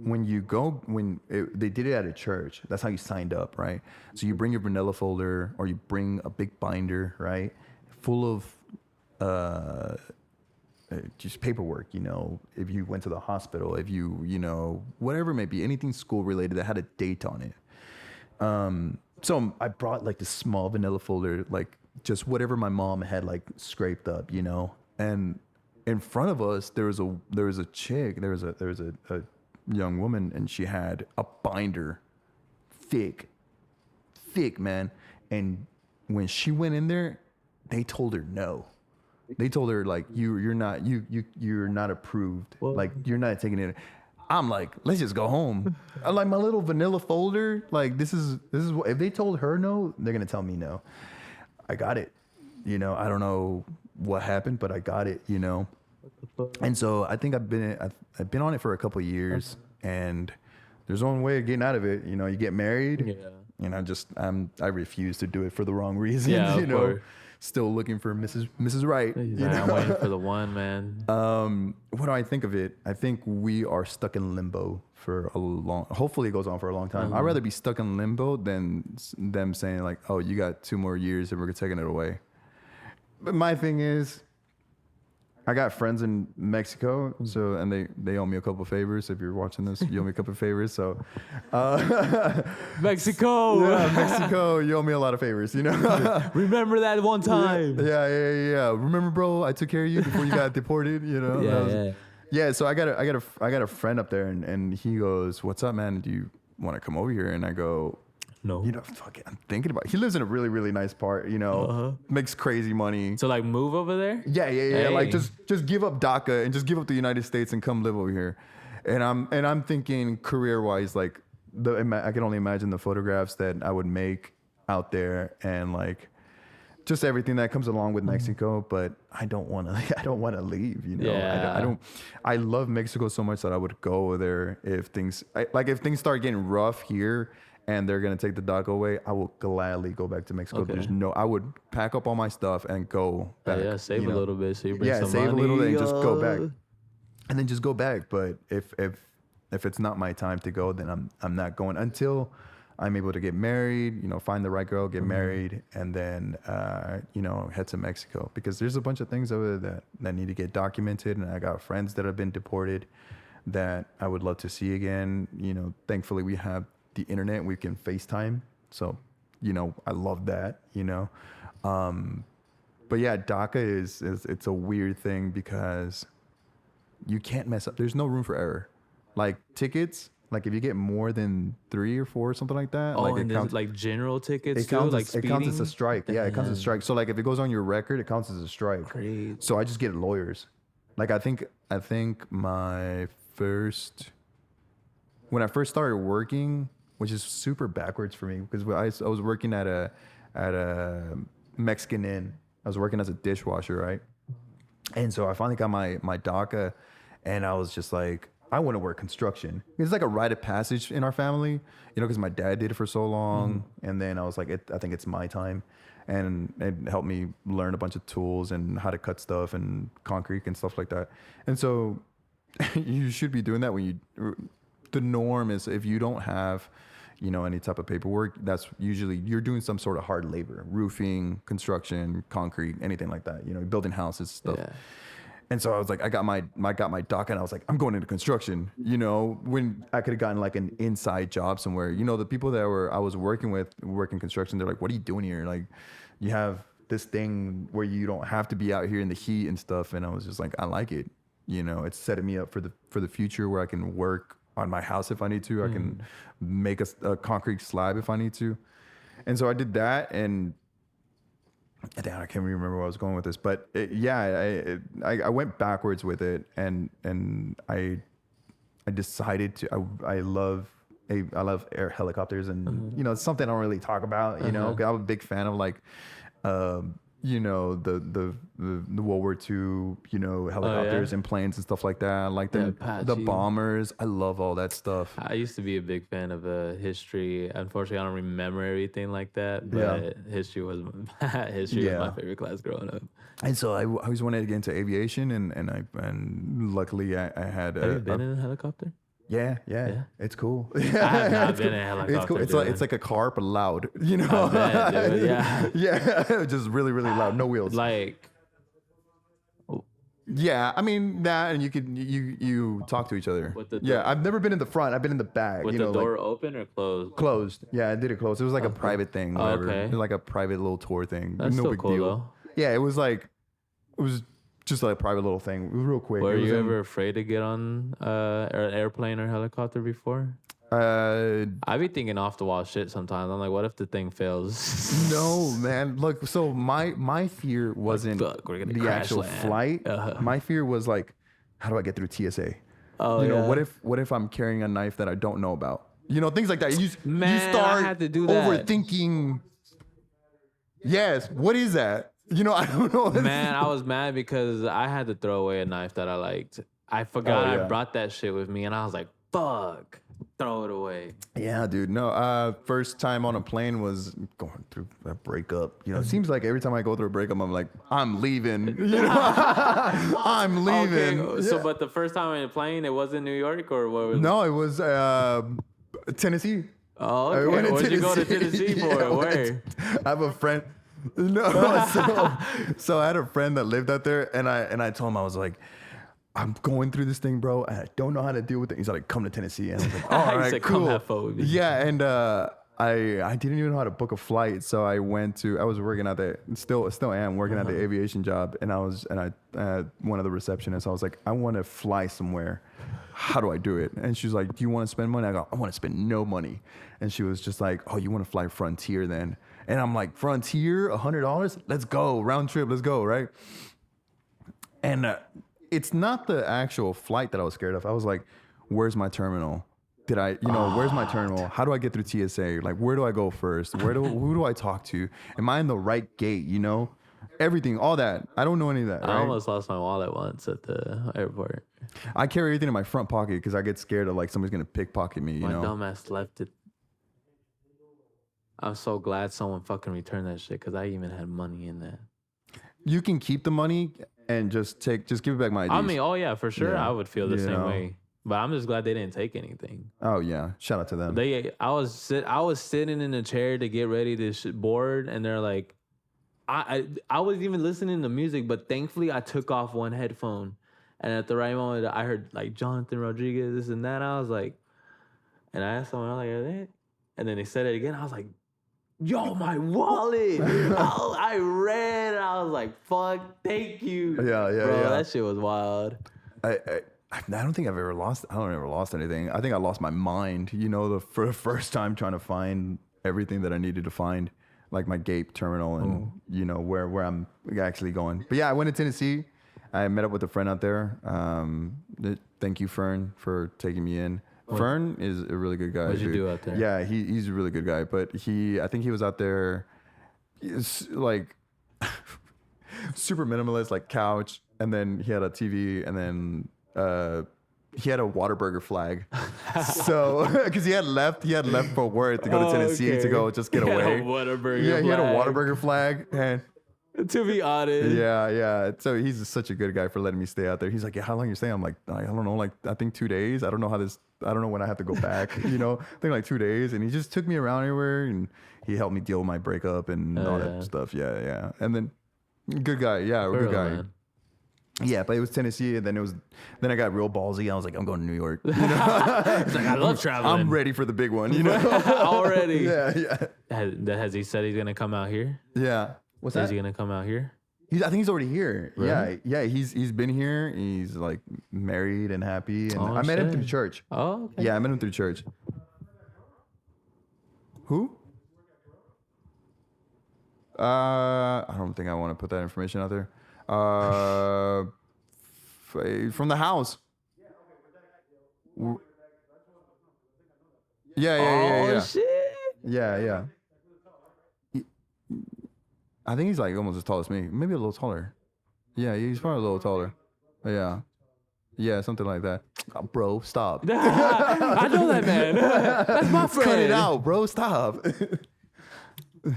they did it at a church, that's how you signed up, right? So you bring your vanilla folder or you bring a big binder, right? Full of just paperwork, if you went to the hospital, if you, whatever it may be, anything school related that had a date on it. So I brought like this small vanilla folder, like just whatever my mom had like scraped up, and in front of us, there was a chick, there was a young woman, and she had a binder, thick, man. And when she went in there, they told her no. They told her like you're not approved. What? Like you're not taking it. I'm like, let's just go home. I like my little vanilla folder. Like this is what, if they told her no, they're gonna tell me no. I got it. I don't know what happened, but I got it. And so I think I've been on it for a couple of years, and there's one way of getting out of it. You get married, and I refuse to do it for the wrong reasons. Yeah, of course. Still looking for Mrs. Right. I'm waiting for the one, man. What do I think of it? I think we are stuck in limbo for hopefully it goes on for a long time. I'd rather be stuck in limbo than them saying like, oh, you got 2 more years and we're taking it away. But my thing is, I got friends in Mexico, and they owe me a couple of favors. If you're watching this, you owe me a couple of favors. So, Mexico, yeah, Mexico, you owe me a lot of favors. Remember that one time? Yeah. Remember, bro, I took care of you before you got deported. Yeah. So I got a friend up there, and he goes, "What's up, man? Do you want to come over here?" And I go, no. Fuck it, I'm thinking about it. He lives in a really, really nice part, makes crazy money. So like move over there? Yeah. Hey. Like just give up DACA and just give up the United States and come live over here. And I'm thinking career wise, like I can only imagine the photographs that I would make out there and like just everything that comes along with Mexico. But I don't want to leave, Yeah. I love Mexico so much that I would go over there if things start getting rough here and they're going to take the DACA away, I will gladly go back to Mexico. Okay. I would pack up all my stuff and go back. Yeah, save a little bit so you bring some save money. a little bit and just go back. And then just go back. But if it's not my time to go, then I'm not going until I'm able to get married, find the right girl, get married, and then, head to Mexico. Because there's a bunch of things over there that need to get documented. And I got friends that have been deported that I would love to see again. Thankfully we have the internet, we can FaceTime. So, I love that, But yeah, DACA is it's a weird thing because you can't mess up. There's no room for error. Like tickets, like if you get more than 3 or 4 or something like that, Oh, like and it counts, like general tickets it counts, too, like it speeding? counts as a strike. Yeah, it counts as a strike. So like if it goes on your record, it counts as a strike. Great. So I just get lawyers. Like I think when I first started working, which is super backwards for me because I was working at a Mexican inn. I was working as a dishwasher, right? And so I finally got my DACA, and I was just like, I want to work construction. It's like a rite of passage in our family, because my dad did it for so long. And then I was like, I think it's my time. And it helped me learn a bunch of tools and how to cut stuff and concrete and stuff like that. And so you should be doing that the norm is if you don't have, any type of paperwork, that's usually you're doing some sort of hard labor, roofing, construction, concrete, anything like that, building houses, stuff. Yeah. And so I was like, I got my DACA, and I was like, I'm going into construction, when I could have gotten like an inside job somewhere. The people that I was working with, working construction, they're like, what are you doing here? Like, you have this thing where you don't have to be out here in the heat and stuff. And I was just like, I like it. You know, it's setting me up for the future where I can work on my house if I need to. I can make a concrete slab if I need to. And so I did that, and I can't even remember where I was going with this, but I went backwards with it, and I decided to. I love air helicopters, and you know, it's something I don't really talk about. You know, I'm a big fan of like, you know, the World War II, you know, helicopters and planes and stuff like that. Like the bombers. I love all that stuff. I used to be a big fan of history. Unfortunately, I don't remember everything like that. But history was was my favorite class growing up. And so I always wanted to get into aviation, and luckily I had. Have you been in a helicopter? Yeah, it's cool. I have not been in a helicopter. It's cool. It's like a car but loud, you know. I bet, dude. Yeah, just really loud, no wheels. Like, yeah, I mean that, and you talk to each other. I've never been in the front. I've been in the back. With the door open or closed? Closed. Yeah, I did it closed. It was like a private thing. Okay. It was like a private little tour thing. That's no still big cool deal. though. Yeah, it was just like a private little thing. It was real quick. Were you ever afraid to get on an airplane or helicopter before? I be thinking off the wall shit sometimes. I'm like, what if the thing fails? No, man. Look, so my fear wasn't the actual flight. My fear was like, how do I get through TSA? Oh, you know, what if I'm carrying a knife that I don't know about? You know, things like that. You start I had to do that. overthinking. Yes, what is that? You know, I don't know. Man, I was mad because I had to throw away a knife that I liked. I forgot I brought that shit with me, and I was like, fuck, throw it away. Yeah, dude. No, first time on a plane was going through a breakup. You know, it seems like every time I go through a breakup, I'm like, I'm leaving. You know? I'm leaving. Okay, so, but the first time on a plane, it was in New York, or what was No, it was Tennessee. Oh, okay. Where'd you go to Tennessee for? Where? I have a friend. No, so I had a friend that lived out there, and I told him, I was like, I'm going through this thing, bro, and I don't know how to deal with it. He's like, come to Tennessee, and I was like, all right, like, cool. Come have fun with me. Yeah, and I didn't even know how to book a flight, so I was working at still am working at the aviation job, and I one of the receptionists, I was like, I want to fly somewhere. How do I do it? And she's like, do you want to spend money? I go, I want to spend no money. And she was just like, oh, you want to fly Frontier then? And I'm like, Frontier, $100? Let's go, round trip, let's go, right? And it's not the actual flight that I was scared of. I was like, where's my terminal? Where's my terminal? How do I get through TSA? Like, where do I go first? Who do I talk to? Am I in the right gate? You know, everything, all that. I don't know any of that. Right? I almost lost my wallet once at the airport. I carry everything in my front pocket because I get scared of like somebody's gonna pickpocket me. My dumbass left it. I'm so glad someone fucking returned that shit because I even had money in that. You can keep the money and just give it back my IDs. I mean, oh yeah, for sure. Yeah. I would feel the same way. But I'm just glad they didn't take anything. Oh yeah, shout out to them. I was sitting in a chair to get ready to board, and they're like, I was even listening to music, but thankfully I took off one headphone, and at the right moment I heard like Jonathan Rodriguez, this and that. I was like, and I asked someone, I was like, are they? And then they said it again. I was like, yo, my wallet. I ran, and I was like, fuck, thank you. Yeah, bro, that shit was wild. I don't think I've ever lost. I don't ever lost anything. I think I lost my mind. You know, for the first time trying to find everything that I needed to find, like my gate terminal and you know where I'm actually going. But yeah, I went to Tennessee. I met up with a friend out there. Thank you, Fern, for taking me in. Fern is a really good guy. What'd you do out there? Yeah, he's a really good guy. But I think he was out there, like super minimalist, like couch, and then he had a TV, and then. He had a Whataburger flag, so because he had left for work to go to Tennessee to go just get away. He had a Whataburger flag, and to be honest, yeah. So he's such a good guy for letting me stay out there. He's like, yeah, how long you staying? I'm like, I don't know, like I think 2 days. I don't know when I have to go back. You know, I think like 2 days, and he just took me around everywhere, and he helped me deal with my breakup and all that stuff. Yeah, and then good guy, good guy. Man. Yeah, but it was Tennessee, and then I got real ballsy. I was like, I'm going to New York. You know? It's like, I love traveling. I'm ready for the big one, you know? Already. Yeah. Has he said he's going to come out here? Yeah. What's Is that? he gonna come out here? I think he's already here. Really? Yeah. He's been here. He's like married and happy. And Oh, I met him through shit. church. Oh, okay. Yeah, I met him through church. Who? I don't think I want to put that information out there. From the house. Oh Yeah. shit. Yeah. He- I think he's like almost as tall as me. Maybe a little taller. Yeah, he's probably a little taller. Yeah. Yeah, something like that. Oh, bro, stop. I know that man. That's my friend. Cut it out, bro. Stop.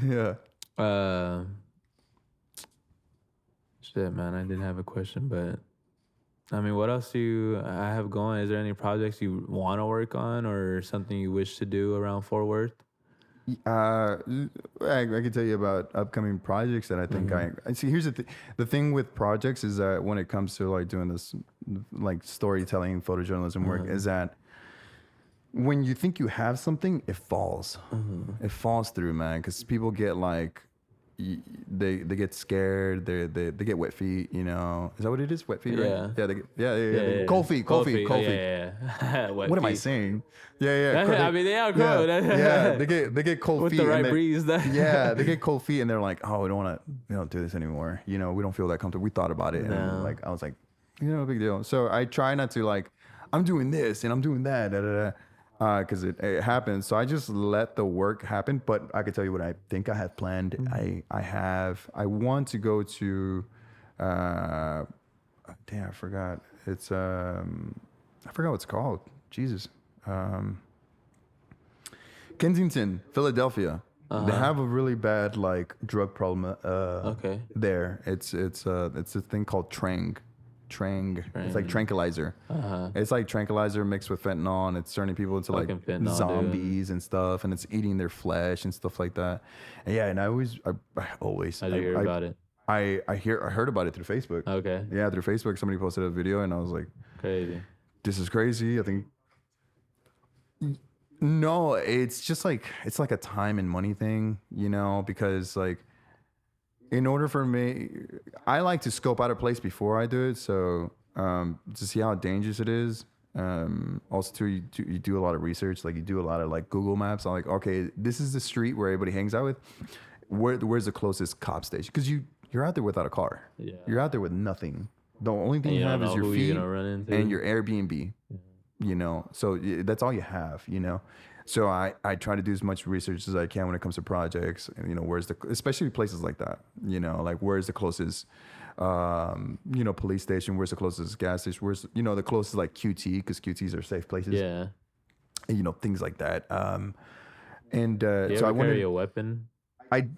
Yeah. Shit, man. I did have a question, but I mean, what else do you have going? Is there any projects you want to work on, or something you wish to do around Fort Worth? I can tell you about upcoming projects that I think I see. Here's the thing with projects is that when it comes to like doing this like storytelling, photojournalism work, is that when you think you have something, it falls. It falls through, man, because people get like they get scared. They get wet feet. You know, is that what it is? Wet feet, right? Yeah. Cold feet. Yeah. What am I saying? Yeah. I mean, they are cold. Yeah. They get cold With feet the right and breeze. yeah, they get cold feet and they're like, oh, we don't do this anymore. You know, we don't feel that comfortable. We thought about it, and like I was like, no big deal. So I try not to like, I'm doing this and I'm doing that, because it happens. So I just let the work happen. But I can tell you what I think I have planned. I want to go to, damn, I forgot. It's I forgot what it's called. Jesus. Kensington, Philadelphia. They have a really bad like drug problem there. It's a thing called Trang. It's like tranquilizer. It's like tranquilizer mixed with fentanyl, and it's turning people into like fentanyl, zombies and stuff, and it's eating their flesh and stuff like that. And yeah, and I always How'd you hear about it? I heard about it through Facebook. Okay. Yeah, through Facebook, somebody posted a video, and I was like, Crazy. this is crazy. I think. No, it's just like it's like a time and money thing, you know, because like in order for me, I like to scope out a place before I do it, so to see how dangerous it is. Also, too, you do a lot of research, like you do a lot of like Google Maps. I'm like, okay, this is the street where everybody hangs out with. Where's the closest cop station? Because you're out there without a car. Yeah. You're out there with nothing. The only thing you have is your feet and your Airbnb. You know, so that's all you have, you know. So I try to do as much research as I can when it comes to projects, and you know, especially places like that, you know, like where's the closest you know, police station, where's the closest gas station, where's, you know, the closest like QT, because QTs are safe places, Yeah. and, you know, things like that. You So I ever carry wanted a weapon? I'm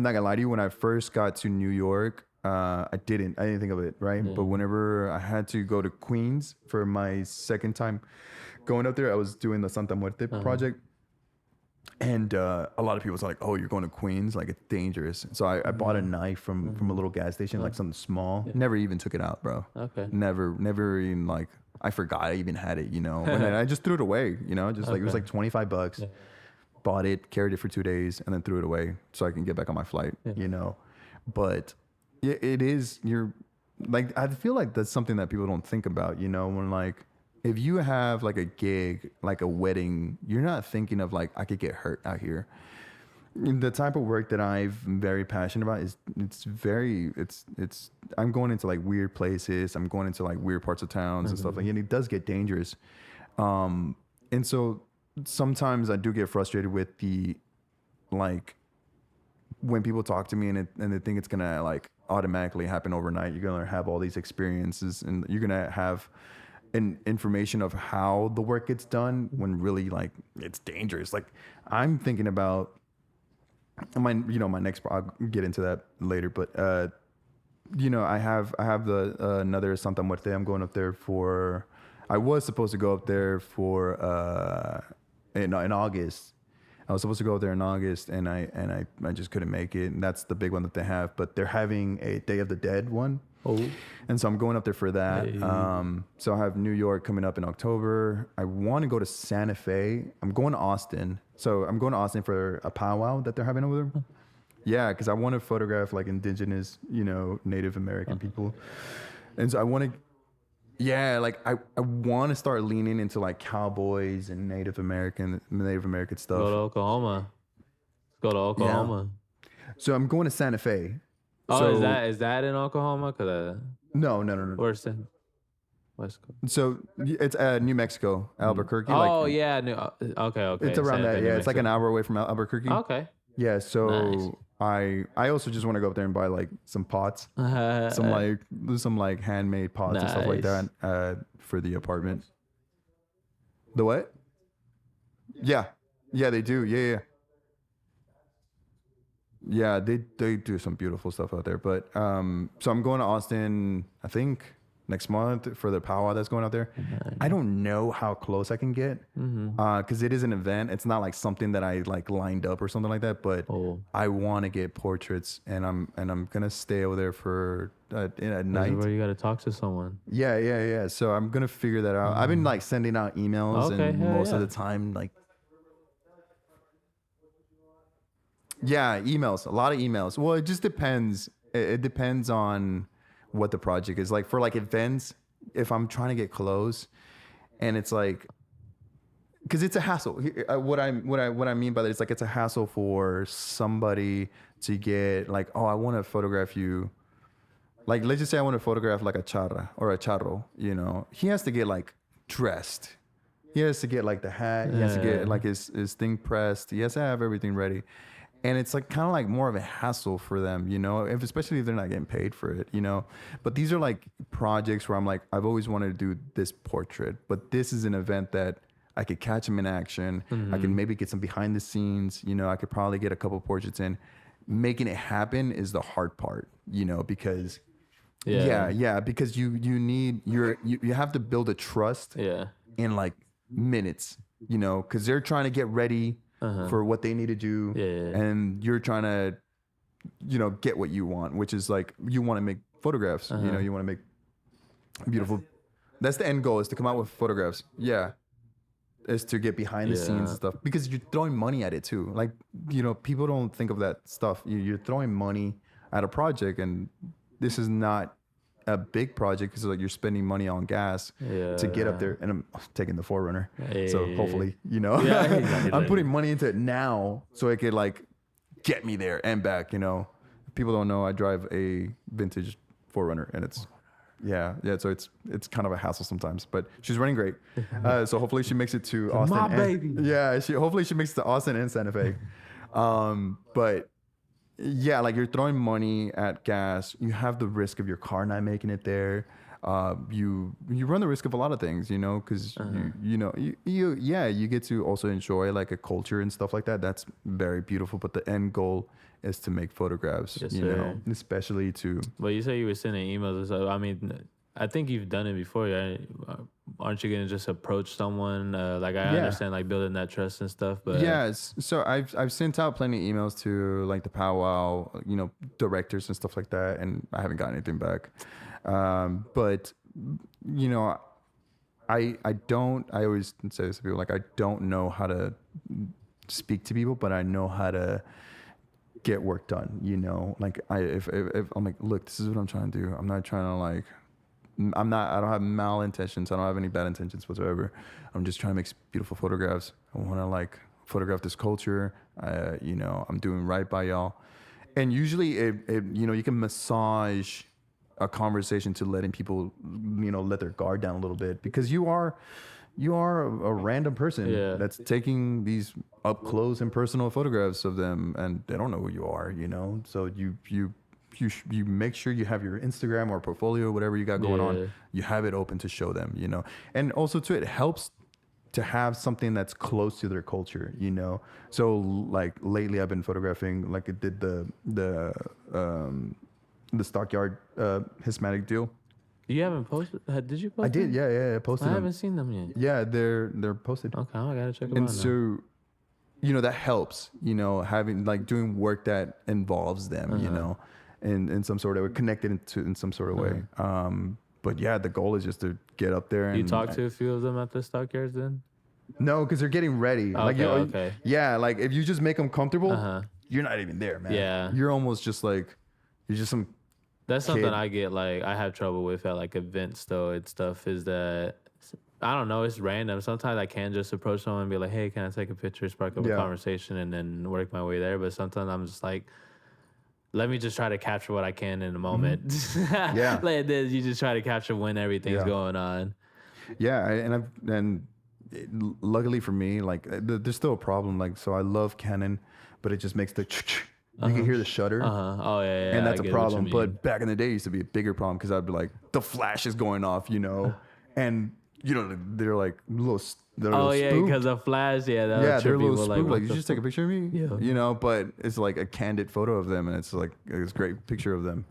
not gonna lie to you, when I first got to New York, I didn't think of it, right? But whenever I had to go to Queens for my second time going up there, I was doing the Santa Muerte project, and a lot of people was like, "Oh, you're going to Queens? Like it's dangerous." So I bought a knife from a little gas station, like something small. Never even took it out, bro. Okay. Never even like I forgot I even had it, you know. And then I just threw it away, you know. Just like it was like $25. Bought it, carried it for 2 days, and then threw it away so I can get back on my flight, you know. But it is, you're like, I feel like that's something that people don't think about, you know, when like, if you have like a gig, like a wedding, you're not thinking of like, I could get hurt out here. The type of work that I'm very passionate about is I'm going into like weird places. I'm going into like weird parts of towns and stuff like, and it does get dangerous. And so sometimes I do get frustrated with the, like, when people talk to me and they think it's gonna like automatically happen overnight. You're gonna have all these experiences and you're gonna have an information of how the work gets done, when really like it's dangerous. Like I'm thinking about my next, I'll get into that later, but you know, I have the another Santa Muerte. I'm going up there for, I was supposed to go up there for in August. I was supposed to go there in August, and I just couldn't make it. And that's the big one that they have. But they're having a Day of the Dead one. Oh. And so I'm going up there for that. Hey. So I have New York coming up in October. I want to go to Santa Fe. I'm going to Austin. So I'm going to Austin for a powwow that they're having over there. Yeah, because I want to photograph like indigenous, Native American people, and so I want to. Yeah, like I want to start leaning into like cowboys and Native American Go to stuff. Oklahoma. Go to Yeah. Oklahoma. So I'm going to Santa Fe. Oh, So is that in Oklahoma? Cause no, no, no, no. where's the West Coast? So it's New Mexico, Albuquerque. Like Oh yeah, okay, it's okay. around Santa Fe, that. New Yeah, it's like Mexico. an hour away from Albuquerque. Okay, Yeah. nice. So I also just want to go up there and buy like some pots, some handmade pots and stuff like Nice. that for the apartment. The what? Yeah. Yeah, they do. Yeah, yeah. Yeah, they do some beautiful stuff out there. But so I'm going to Austin, I think next month for the powwow that's going out there. I don't know how close I can get because it is an event. It's not like something that I like lined up or something like that. But Oh, I want to get portraits, and I'm gonna stay over there for at this is night. where you got to talk to someone. Yeah, yeah, yeah. So I'm gonna figure that out. I've been like sending out emails, Okay, and hell most of yeah. the time, like, yeah, emails, a lot of emails. Well, it just depends. It depends on what the project is. Like for like events, if I'm trying to get close, and it's like, because it's a hassle. What I mean by that is like it's a hassle for somebody to get like, oh, I want to photograph you. Like let's just say I want to photograph like a charra or a charro. He has to get like dressed. He has to get like the hat. He has to get like his thing pressed. He has to have everything ready. And it's like kind of like more of a hassle for them, especially if they're not getting paid for it. But these are like projects where I'm like, I've always wanted to do this portrait, but this is an event that I could catch him in action. I can maybe get some behind the scenes. I could probably get a couple portraits in. Making it happen is the hard part, because because you have to build a trust Yeah. in like minutes, because they're trying to get ready for what they need to do, and you're trying to, get what you want, which is like you want to make photographs. You want to make beautiful. That's the end goal, is to come out with photographs. Yeah, is to get behind the scenes and stuff, because you're throwing money at it too. Like people don't think of that stuff. You're throwing money at a project, and this is not a big project because like you're spending money on gas to get up there, and I'm taking the Forerunner, so hopefully exactly. I'm putting money into it now so it could like get me there and back. People don't know I drive a vintage Forerunner, and it's so it's kind of a hassle sometimes, but she's running great. So hopefully she makes it to Austin. My baby. Hopefully she makes it to Austin and Santa Fe. But yeah, like you're throwing money at gas. You have the risk of your car not making it there. You run the risk of a lot of things, because you get to also enjoy like a culture and stuff like that. That's very beautiful. But the end goal is to make photographs, especially to. But you say you were sending emails and stuff. I mean, I think you've done it before. Right? Aren't you gonna just approach someone? Like I understand, like building that trust and stuff. But yes, so I've sent out plenty of emails to like the powwow, directors and stuff like that, and I haven't got anything back. But I don't. I always say this to people, like I don't know how to speak to people, but I know how to get work done. Like if I'm like, look, this is what I'm trying to do. I'm not trying to like. I don't have malintentions. I don't have any bad intentions whatsoever. I'm just trying to make beautiful photographs. I want to like photograph this culture. I'm doing right by y'all. And usually you can massage a conversation to letting people, let their guard down a little bit, because you are a random person that's taking these up close and personal photographs of them, and they don't know who you are, so you make sure you have your Instagram or portfolio, whatever you got going on, you have it open to show them, and also too, it helps to have something that's close to their culture, so like lately I've been photographing, like it did the stockyard Hispanic deal. You haven't posted? Did you post? I did, them? yeah, I posted I them. haven't seen them yet. Yeah, they're posted. Okay, I gotta check them And out. so, that helps, having like doing work that involves them, in some sort of way, connected in some sort of way. But yeah, the goal is just to get up there. And you talked to a few of them at the stockyards then? No, because they're getting ready. Okay, okay. Yeah, like if you just make them comfortable, you're not even there, man. Yeah. You're almost just like, you're just some That's something kid. I get, like, I have trouble with at, like, events, though, and stuff, is that, I don't know, it's random. Sometimes I can just approach someone and be like, hey, can I take a picture, spark up a Yeah. conversation, and then work my way there. But sometimes I'm just like, let me just try to capture what I can in the moment. Yeah. Like this, you just try to capture when everything's Yeah. going on. Yeah, luckily for me, like there's still a problem. Like, so I love Canon, but it just makes the you can hear the shutter, Oh yeah, and I that's a get what you problem. mean. But back in the day, it used to be a bigger problem because I'd be like, the flash is going off, and they're like they're a Oh little yeah, spooked. because of flash, yeah, that Yeah, would they're trip a little people. spooked. Like, What you the just take a fuck? picture of me, Yeah. But it's like a candid photo of them, and it's like it's a great picture of them,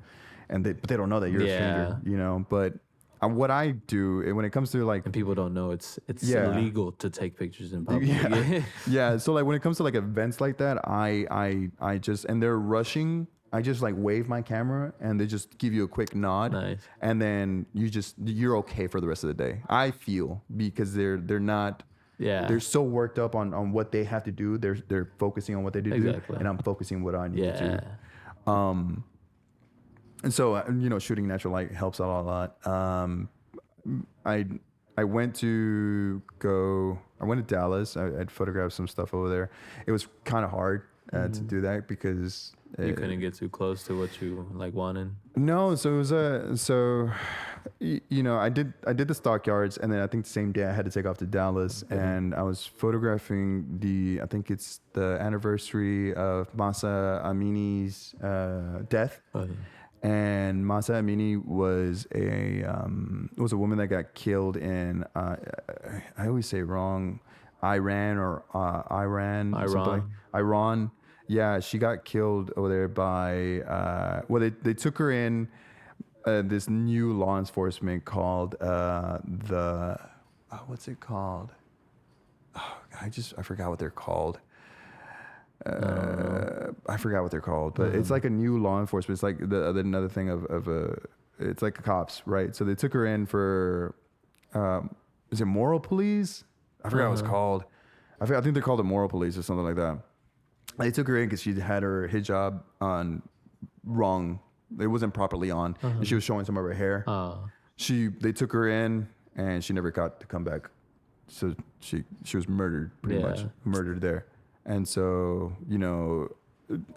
but they don't know that you're a stranger, But what I do when it comes to like And people don't know it's Yeah. illegal to take pictures in public. yeah, yeah. So like when it comes to like events like that, I just and they're rushing. I just like wave my camera and they just give you a quick nod, Nice. and then you're okay for the rest of the day. I feel because they're not. Yeah. They're so worked up on what they have to do. They're focusing on what they do, Exactly. and I'm focusing what I need to Yeah. do. And so shooting natural light helps out a lot. I went to Dallas. I'd photographed some stuff over there. It was kind of hard to do that because You couldn't get too close to what you like wanted. no. So it was I did the stockyards, and then I think the same day I had to take off to Dallas, and I was photographing I think it's the anniversary of Masa Amini's death. Oh, yeah. And Masa Amini was a woman that got killed in I always say it wrong, Iran. Iran. Yeah, she got killed over there by they took her in this new law enforcement called what's it called? Oh, I forgot what they're called. I forgot what they're called, but it's like a new law enforcement. It's like another thing it's like the cops, right? So they took her in for, is it moral police? I forgot what it's called. I think they're called the moral police or something like that. They took her in because she had her hijab on wrong. It wasn't properly on, and she was showing some of her hair. They took her in, and she never got to come back. So she was murdered, pretty much murdered there. And so,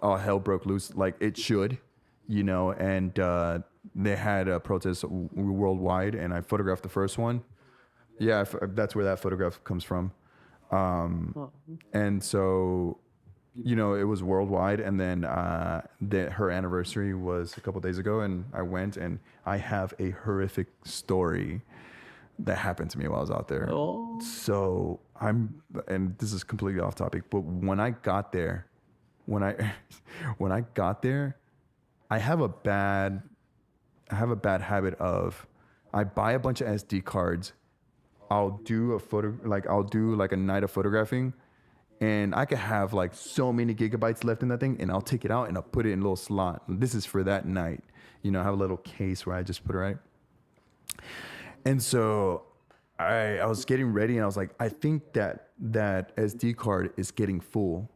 all hell broke loose like it should, and they had a protest worldwide, and I photographed the first one. Yeah, that's where that photograph comes from. And so, it was worldwide, and then her anniversary was a couple days ago, and I went, and I have a horrific story that happened to me while I was out there. Oh. So and this is completely off topic, but when I got there, I have a bad habit of, I buy a bunch of SD cards. I'll do a night of photographing, and I could have like so many gigabytes left in that thing, and I'll take it out and I'll put it in a little slot. This is for that night. I have a little case where I just put it right. And so I was getting ready, and I was like, I think that SD card is getting full.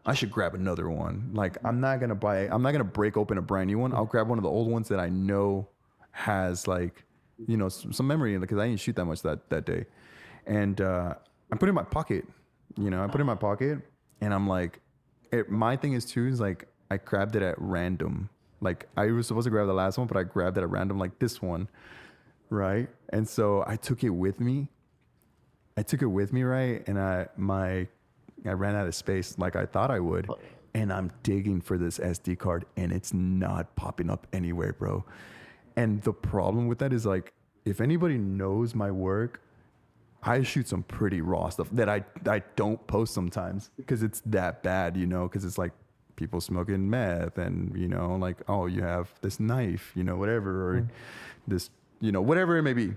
I should grab another one. Like, I'm not going to break open a brand new one. I'll grab one of the old ones that I know has like, some memory in it, because I didn't shoot that much that day. And I put it in my pocket, and I'm like, my thing is too, is like, I grabbed it at random. Like, I was supposed to grab the last one, but I grabbed it at random, like this one. Right. And so I took it with me. Right. And I ran out of space like I thought I would. And I'm digging for this SD card, and it's not popping up anywhere, bro. And the problem with that is, like, if anybody knows my work, I shoot some pretty raw stuff that I don't post sometimes because it's that bad, because it's like people smoking meth and, like, oh, you have this knife, whatever, or this, whatever it may be.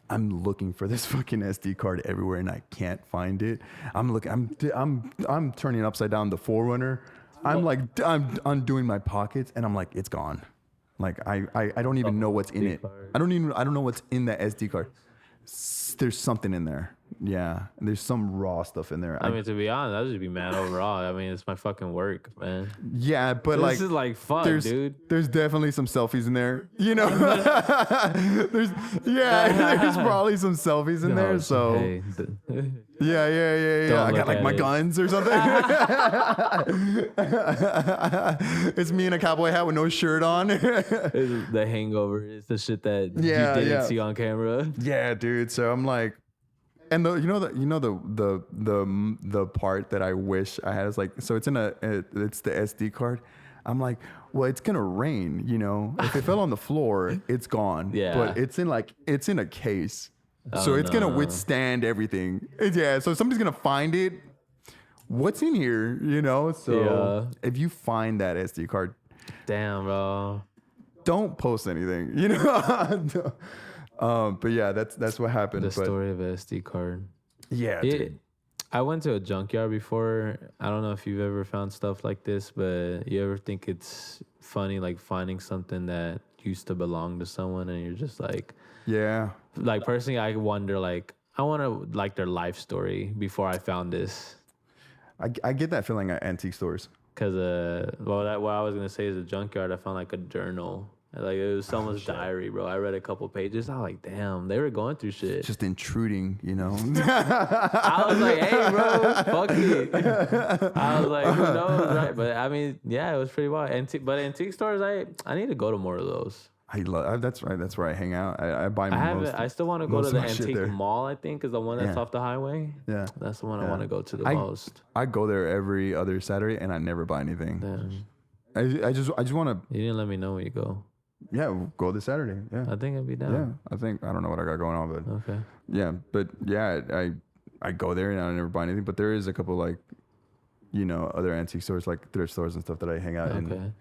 I'm looking for this fucking SD card everywhere, and I can't find it. I'm turning upside down the Forerunner. I'm undoing my pockets, and I'm like, it's gone. Like, I don't even know what's in it. I don't know what's in that SD card. There's something in there. Yeah, and there's some raw stuff in there. I mean, to be honest, I'd just be mad overall. I mean, it's my fucking work, man. Yeah, but This is like fun, dude. There's definitely some selfies in there. You know, there's there's probably some selfies in there. So Hey, yeah. I got like my guns or something. It's me in a cowboy hat with no shirt on. The hangover is the shit that you didn't see on camera. Yeah, dude. So I'm like, and the part that I wish I had is like, so it's it's the SD card. I'm like, well, it's gonna rain, you know. If it fell on the floor, it's gone. Yeah. But it's in a case, so it's gonna withstand everything. So somebody's gonna find it. What's in here, you know? So if you find that SD card, damn, bro, don't post anything, you know. But yeah, that's what happened. The story of an SD card. Yeah, dude. I went to a junkyard before. I don't know if you've ever found stuff like this, but you ever think it's funny, like finding something that used to belong to someone, and you're just like, yeah. Like personally, I wonder, like, I want to like their life story before I found this. I get that feeling at antique stores. Cause what I was gonna say is a junkyard. I found like a journal. Like it was someone's diary, bro. I read a couple pages. I was like, damn, they were going through shit. Just intruding, you know. I was like, hey, bro, fuck it. I was like, who knows, right? But I mean, yeah, it was pretty wild. But antique stores, I need to go to more of those. That's right. That's where I hang out. I buy. I still want to go to the antique mall. I think is the one that's off the highway. Yeah, that's the one I want to go to the most. I go there every other Saturday, and I never buy anything. Damn. I just want to. You didn't let me know when you go. Yeah, we'll go this Saturday. Yeah, I think I'd be down. Yeah, I don't know what I got going on, but okay. Yeah, but yeah, I go there and I never buy anything. But there is a couple like, you know, other antique stores like thrift stores and stuff that I hang out in.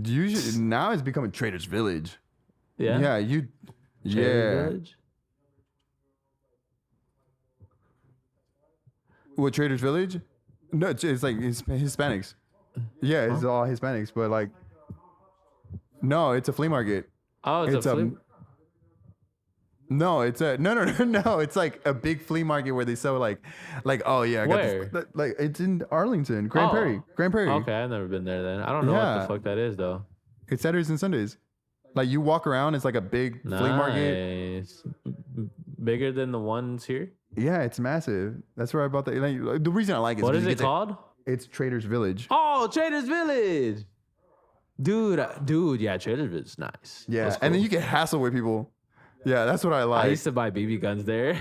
Usually now it's becoming Trader's Village. Yeah. Yeah, Trader's Village? What, Trader's Village? No, it's like Hispanics. Yeah, it's all Hispanics, but like, no, it's a flea market. Oh, it's a flea. No, it's no. It's like a big flea market where they sell like oh yeah, I got this, like it's in Arlington, Grand Prairie. Okay, I've never been there then. I don't know what the fuck that is though. It's Saturdays and Sundays. Like you walk around, it's like a big flea market. Bigger than the ones here? Yeah, it's massive. That's where I bought the reason I like it. What is it called? It's Trader's Village. Oh, Trader's Village. Dude, yeah, Trader's Village is nice. Yeah, cool. And then you can hassle with people. Yeah, that's what I like. I used to buy BB guns there.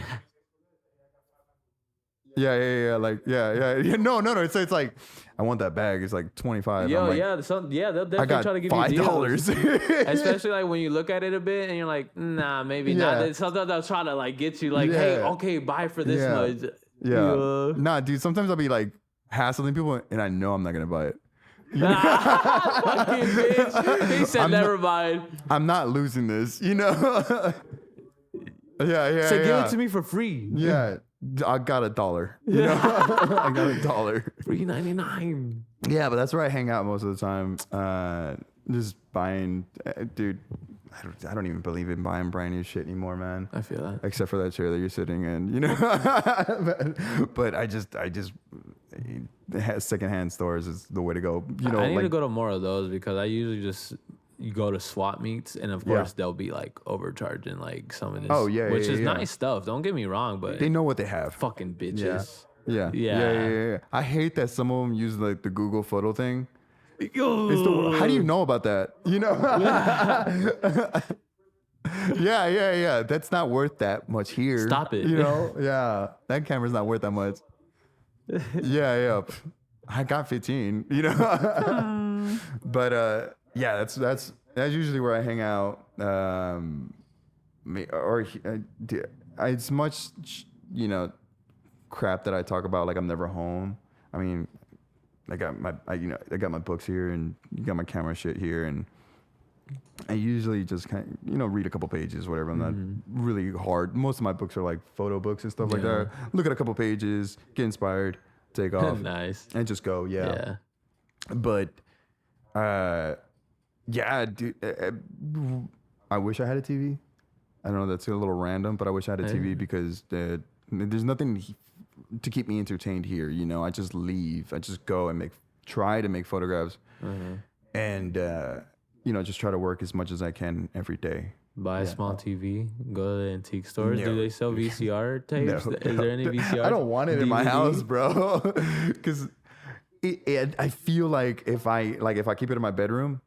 Yeah. Like, yeah. No. It's like, I want that bag. It's like $25. Yo, like, they'll definitely try to give you deals. $5. Especially like when you look at it a bit and you're like, nah, maybe not. Sometimes they'll try to like get you like, hey, okay, buy for this much. Yeah. Nah, dude, sometimes I'll be like hassling people and I know I'm not going to buy it. Fucking bitch. He said never mind. I'm not losing this, you know? Yeah. So give it to me for free. Yeah. I got $1. You know? I got $1. $3.99. Yeah, but that's where I hang out most of the time. Just buying, dude. I don't even believe in buying brand new shit anymore, man. I feel that. Except for that chair that you're sitting in, you know. but I just secondhand stores is the way to go. You know, I need to go to more of those because I usually just go to swap meets and of course they'll be like overcharging like some of this. Oh yeah, which is nice stuff. Don't get me wrong, but they know what they have. Fucking bitches. Yeah. I hate that some of them use like the Google photo thing. How do you know about that? You know? Yeah. That's not worth that much here. Stop it. You know? Yeah. That camera's not worth that much. Yeah. I got 15, you know? But yeah, that's usually where I hang out. It's much, you know, crap that I talk about like I'm never home. I mean, I got my books here and you got my camera shit here, and I usually just kind of, you know, read a couple pages, whatever. I'm not really hard. Most of my books are like photo books and stuff like that. Look at a couple pages, get inspired, take off, nice, and just go. Yeah. But yeah, dude. I wish I had a TV. I know that's a little random, but I wish I had a TV because there's nothing to keep me entertained here. You know, I just leave. I just go and try to make photographs, and you know, just try to work as much as I can every day. Buy a small TV, go to the antique stores. No. Do they sell VCR tapes? No, Is there any VCR? I don't want it in my DVD? house, bro, because I feel like if I keep it in my bedroom,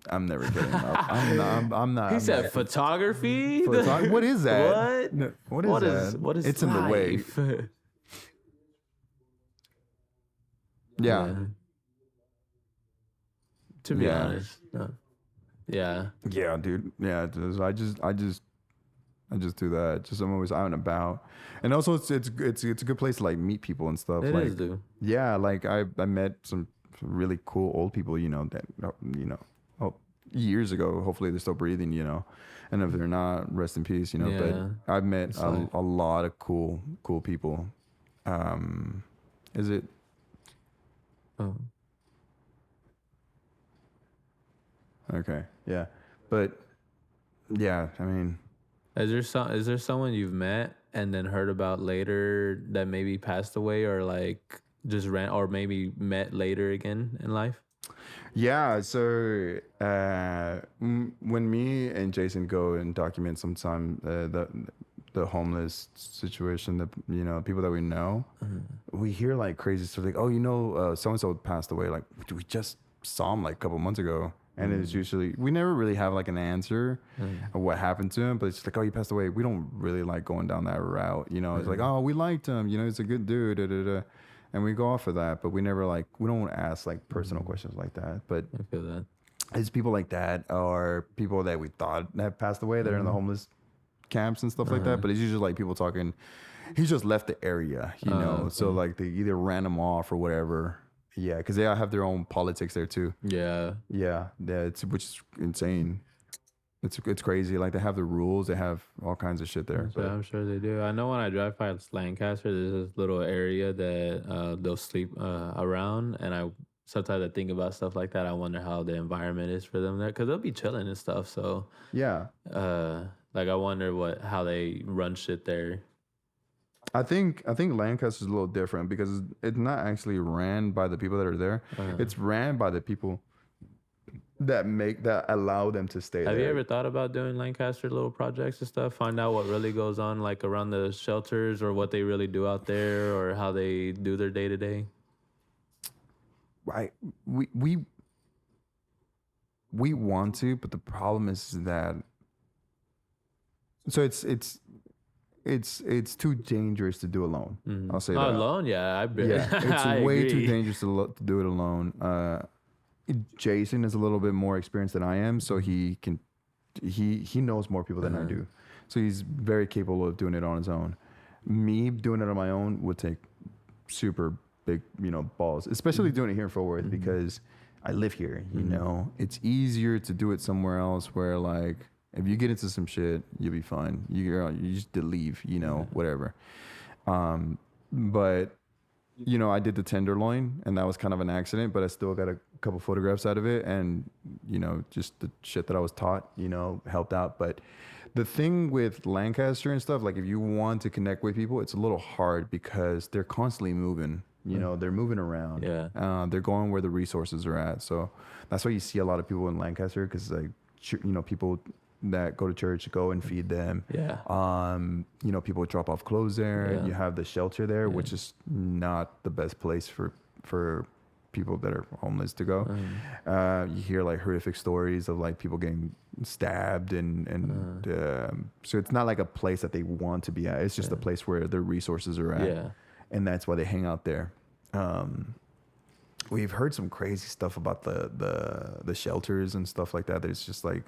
I'm never getting up. I'm not. He I'm said not- photography. What is that? What? No, what is that? What is It's in the way. life? Yeah. To be Yeah. honest, no. Yeah. Yeah, dude. Yeah, I just do that. Just I'm always out and about, and also it's a good place to like meet people and stuff. It like, is, dude. Yeah, like I met some really cool old people, you know, that years ago. Hopefully they're still breathing, you know, and if they're not, rest in peace, you know. Yeah. But I've met like- a lot of cool people. Is it? Oh. Okay, yeah, but yeah, I mean, Is there someone you've met and then heard about later that maybe passed away or like just ran or maybe met later again in life? yeah. So when me and Jason go and document sometime the homeless situation, the people that we know, we hear like crazy stuff like, oh, so and so passed away. Like we just saw him like a couple months ago. And it's usually, we never really have like an answer of what happened to him, but it's just like, oh, he passed away. We don't really like going down that route. You know, it's like, oh, we liked him. You know, he's a good dude. Da, da, da. And we go off of that, but we never we don't ask like personal questions like that. But I feel that. it's people like that or people that we thought have passed away that are in the homeless camps and stuff like that. But it's usually like people talking, he just left the area, you know? Okay. So like they either ran him off or whatever. Yeah, because they all have their own politics there too. Yeah. Yeah, which is insane. It's crazy. Like they have the rules, they have all kinds of shit there. So I'm sure they do. I know when I drive past Lancaster, there's this little area that they'll sleep around, and sometimes I think about stuff like that. I wonder how the environment is for them there, because they'll be chilling and stuff. So Yeah, like I wonder how they run shit there. I think Lancaster's a little different because it's not actually ran by the people that are there. It's ran by the people that allow them to stay Have there. you ever thought about doing Lancaster little projects and stuff? Find out what really goes on like around the shelters or what they really do out there or how they do their day to day? Right. We want to, but the problem is that it's too dangerous to do alone. I'll say that. Alone? Yeah, I bet. Yeah, it's I way agree. too dangerous to do it alone. Jason is a little bit more experienced than I am, so he knows more people than I do. So he's very capable of doing it on his own. Me doing it on my own would take super big, balls, especially doing it here in Fort Worth because I live here, you know. It's easier to do it somewhere else where like if you get into some shit, you'll be fine. You just leave, whatever. But I did the Tenderloin, and that was kind of an accident, but I still got a couple photographs out of it, and just the shit that I was taught, helped out. But the thing with Lancaster and stuff, like if you want to connect with people, it's a little hard because they're constantly moving. They're moving around. Yeah. They're going where the resources are at. So that's why you see a lot of people in Lancaster because like people that go to church go and feed them. Yeah. People drop off clothes there. Yeah. You have the shelter there, which is not the best place for people that are homeless to go. You hear like horrific stories of like people getting stabbed and so it's not like a place that they want to be at. It's just a place where their resources are at. Yeah. And that's why they hang out there. We've heard some crazy stuff about the shelters and stuff like that. There's just like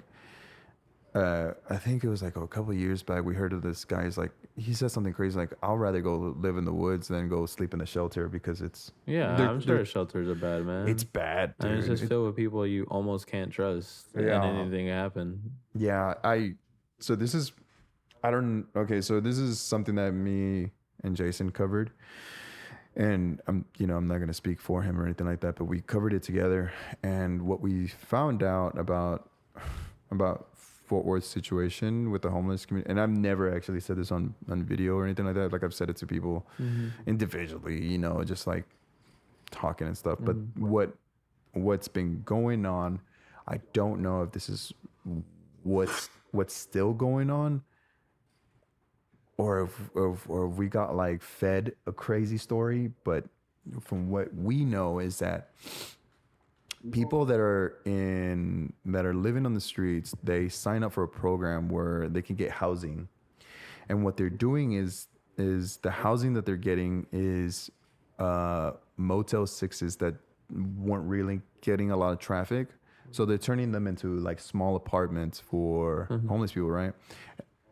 I think it was like a couple of years back. We heard of this guy's like he said something crazy like I'll rather go live in the woods than go sleep in the shelter because it's I'm sure shelters are bad, man. It's bad, dude. And it's just filled with people you almost can't trust, and anything can happen. Yeah, so this is something that me and Jason covered. And I'm not going to speak for him or anything like that, but we covered it together. And what we found out about Fort Worth situation with the homeless community, and I've never actually said this on video or anything like that. Like I've said it to people individually, you know, just like talking and stuff. But what's been going on, I don't know if this is what's still going on, or if we got like fed a crazy story. But from what we know is that people that are living on the streets, they sign up for a program where they can get housing, and what they're doing is the housing that they're getting is Motel 6s that weren't really getting a lot of traffic, so they're turning them into like small apartments for homeless people, right?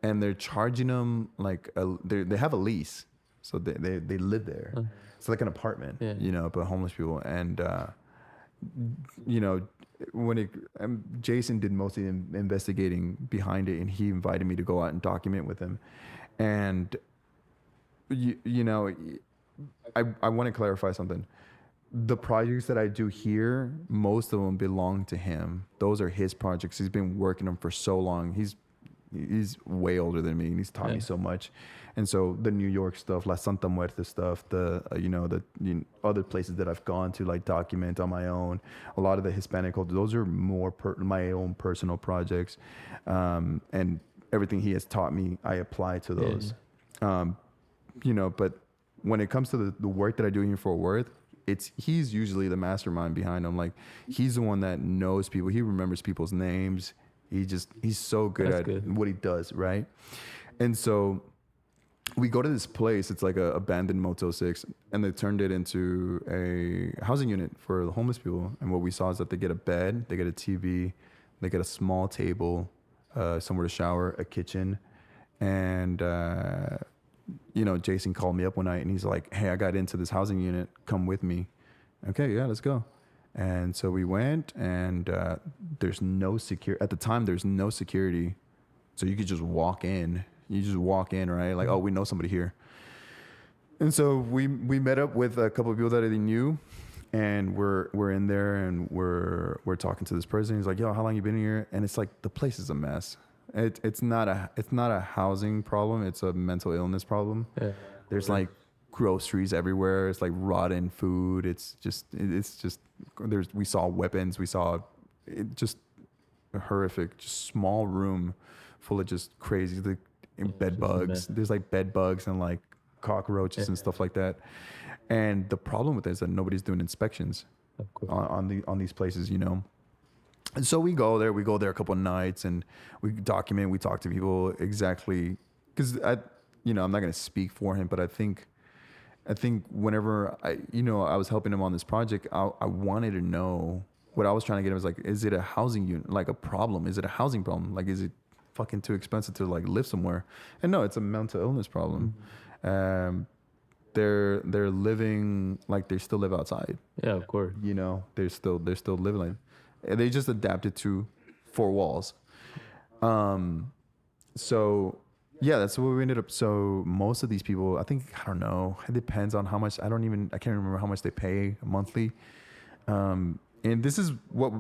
And they're charging them like they have a lease, so they live there. It's like an apartment, you know, but homeless people. And you know, Jason did most of the investigating behind it, and he invited me to go out and document with him. And you know, I want to clarify something. The projects that I do here, most of them belong to him. Those are his projects. He's been working them for so long. He's way older than me, and he's taught me so much. And so the New York stuff, La Santa Muerte stuff, the other places that I've gone to like document on my own, a lot of the Hispanic culture, those are more my own personal projects. And everything he has taught me, I apply to those. You know, but when it comes to the work that I do here in Fort Worth, he's usually the mastermind behind them. Like, he's the one that knows people. He remembers people's names. He's so good at what he does, right? And so we go to this place. It's like a abandoned Motel 6, and they turned it into a housing unit for the homeless people. And what we saw is that they get a bed, they get a TV, they get a small table, somewhere to shower, a kitchen. And, you know, Jason called me up one night, and he's like, hey, I got into this housing unit. Come with me. Okay, yeah, let's go. And so we went, and there's no security. At the time, there's no security. So you could just walk in. You just walk in, right? Like, oh, we know somebody here. And so we met up with a couple of people that I knew, and we're in there, and we're talking to this person. He's like, yo, how long you been here? And it's like, the place is a mess. It's not a housing problem. It's a mental illness problem. Yeah. There's like groceries everywhere. It's like rotten food. It's just we saw weapons. We saw it, just a horrific, just small room full of just crazy bed bugs. There's like bed bugs and like cockroaches and stuff like that. And the problem with it is that nobody's doing inspections on these places, you know. And so we go there a couple of nights, and we document, we talk to people exactly, because I'm not going to speak for him, but I think whenever I was helping him on this project, I wanted to know, what I was trying to get him was like, is it a housing unit, like a problem? Is it a housing problem? Like, is it fucking too expensive to like live somewhere? And no, it's a mental illness problem. They're living like they still live outside. Yeah, of course. You know, they're still living like, they just adapted to 4 walls. So yeah, that's what we ended up. So most of these people, I don't know, it depends on how much, I can't remember how much they pay monthly. And this is what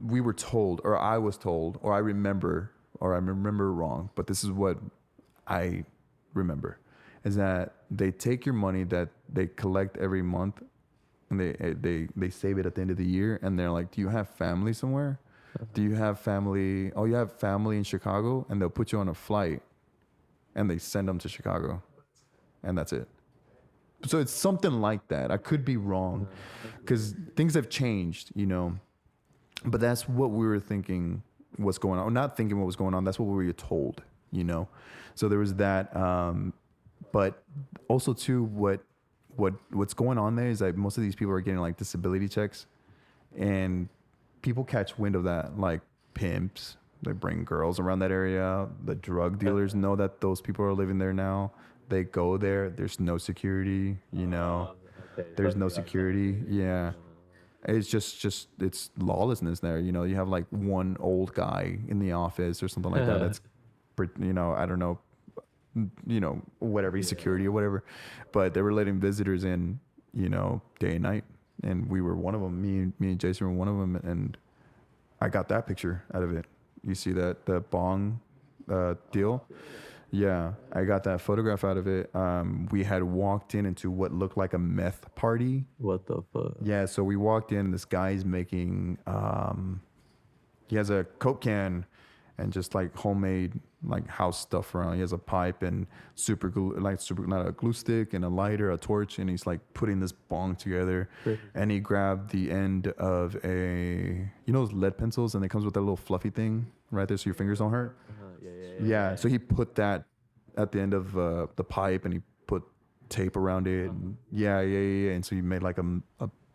we were told, or I was told, or I remember wrong, but this is what I remember, is that they take your money that they collect every month, and they save it at the end of the year, and they're like, do you have family somewhere? Do you have family? Oh, you have family in Chicago? And they'll put you on a flight, and they send them to Chicago, and that's it. So it's something like that. I could be wrong, because things have changed, you know. But that's what we were thinking was going on. Or not thinking what was going on. That's what we were told, you know. So there was that. But also, too, what's going on there is that most of these people are getting like disability checks, and people catch wind of that, like pimps. They bring girls around that area. The drug dealers know that those people are living there now. They go there. There's no security, you know. There's no security. Yeah. It's just it's lawlessness there. You know, you have like one old guy in the office or something like that. That's, you know, I don't know, you know, whatever, security or whatever. But they were letting visitors in, you know, day and night. And we were one of them. Me and Jason were one of them. And I got that picture out of it. You see that the bong deal? Yeah, I got that photograph out of it. We had walked into what looked like a meth party. What the fuck? Yeah, so we walked in. This guy's making. He has a Coke can and just like homemade like house stuff around. He has a pipe and super glue, like super not a glue stick and a lighter, a torch, and he's like putting this bong together. And he grabbed the end of a those lead pencils, and it comes with that little fluffy thing right there, so your fingers don't hurt. Yeah. So he put that at the end of the pipe, and he put tape around it. And yeah. And so he made like a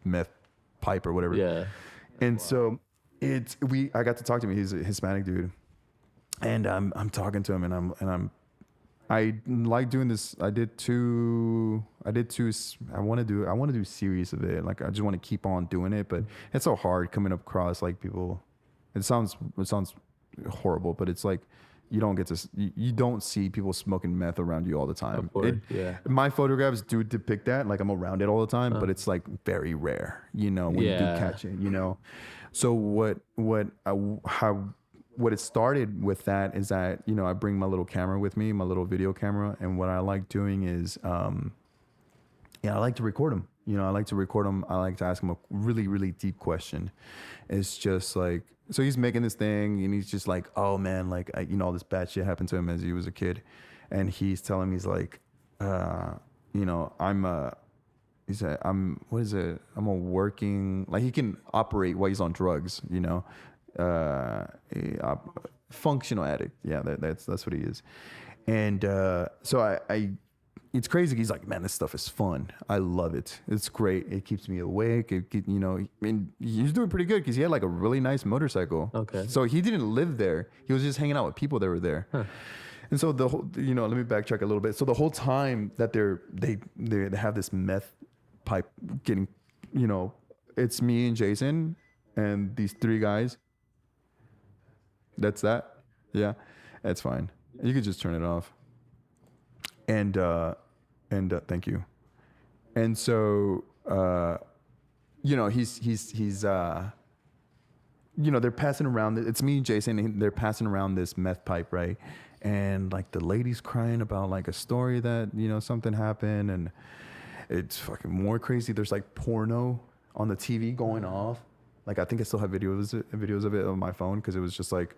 meth pipe or whatever. Yeah. And so I got to talk to him. He's a Hispanic dude, and I'm talking to him, and I like doing this. I did two. I want to do series of it. Like I just want to keep on doing it, but it's so hard coming across like people. It sounds horrible, but it's like you don't see people smoking meth around you all the time. My photographs do depict that, like I'm around it all the time, but it's like very rare, when you do catch it, So what it started with that is that, I bring my little camera with me, my little video camera, and what I like doing is, I like to record them. I like to record them. I like to ask him a really, really deep question. It's just like, so he's making this thing and he's just like, oh man, like, all this bad shit happened to him as he was a kid. And he's telling me, he's like, I'm a working, like he can operate while he's on drugs, functional addict. Yeah, that's what he is. And so it's crazy. He's like, man, this stuff is fun. I love it. It's great. It keeps me awake. He's doing pretty good because he had like a really nice motorcycle. Okay. So he didn't live there. He was just hanging out with people that were there. Huh. And so the whole, let me backtrack a little bit. So the whole time that they have this meth pipe getting, it's me and Jason and these three guys. That's that. Yeah, that's fine. You could just turn it off. And thank you. And so, he's they're passing around. It's me and Jason. And they're passing around this meth pipe, right? And like the lady's crying about like a story that something happened, and it's fucking more crazy. There's like porno on the TV going off. Like I think I still have videos of it on my phone because it was just like.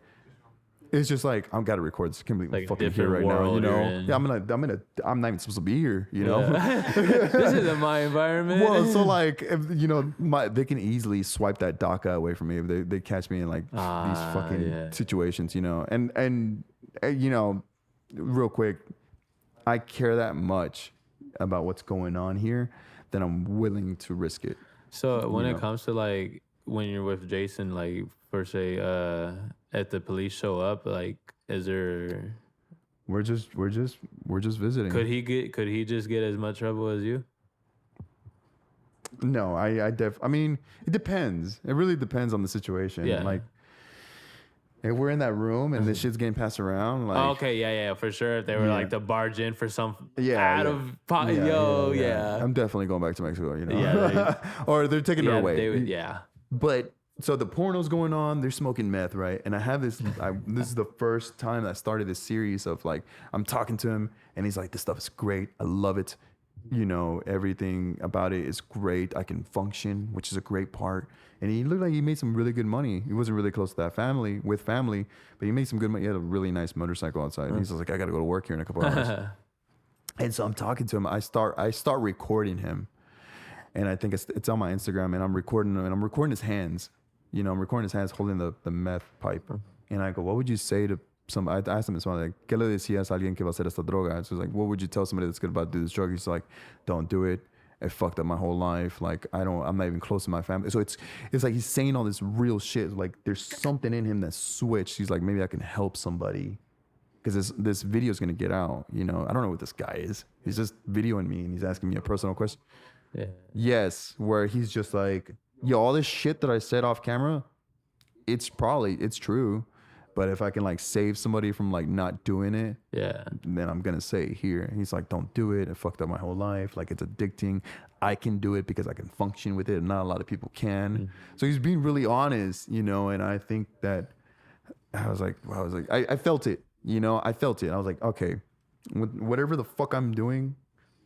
It's just like I've got to record this. I can't believe I'm fucking here right now. Yeah, I'm not even supposed to be here. This isn't my environment. Well, so like, they can easily swipe that DACA away from me if they catch me in like these fucking situations. And real quick, I care that much about what's going on here that I'm willing to risk it. So when it comes to like when you're with Jason, like per se, at the police show up, like, is there? We're just visiting. Could he just get as much trouble as you? No, I mean, it depends. It really depends on the situation. Yeah. Like, if we're in that room and this shit's getting passed around, like, okay, yeah, for sure. If they were like to barge in for some yeah. I'm definitely going back to Mexico. Or they're taking it away. But. So the porno's going on, they're smoking meth, right? And I have this, this is the first time I started this series of like, I'm talking to him and he's like, this stuff is great. I love it. Everything about it is great. I can function, which is a great part. And he looked like he made some really good money. He wasn't really close to that family, but he made some good money. He had a really nice motorcycle outside. And he's like, I got to go to work here in a couple hours. And so I'm talking to him. I start recording him. And I think it's on my Instagram and I'm recording him and I'm recording his hands. I'm recording his hands holding the meth pipe. And I go, what would you say to somebody? I asked him this one, like, ¿qué le decías a alguien que va a hacer esta droga? So it's like, what would you tell somebody that's about to do this drug? He's like, don't do it. It fucked up my whole life. Like, I'm not even close to my family. So it's like he's saying all this real shit. Like, there's something in him that switched. He's like, maybe I can help somebody. Because this video is going to get out. I don't know what this guy is. He's just videoing me and he's asking me a personal question. Yeah. Yes, where he's just like, yo, all this shit that I said off camera, it's true. But if I can like save somebody from like not doing it, then I'm gonna say it here. He's like, don't do it. It fucked up my whole life. Like it's addicting. I can do it because I can function with it. And not a lot of people can. So he's being really honest, and I think that I felt it, you know, I felt it. I was like, okay, whatever the fuck I'm doing,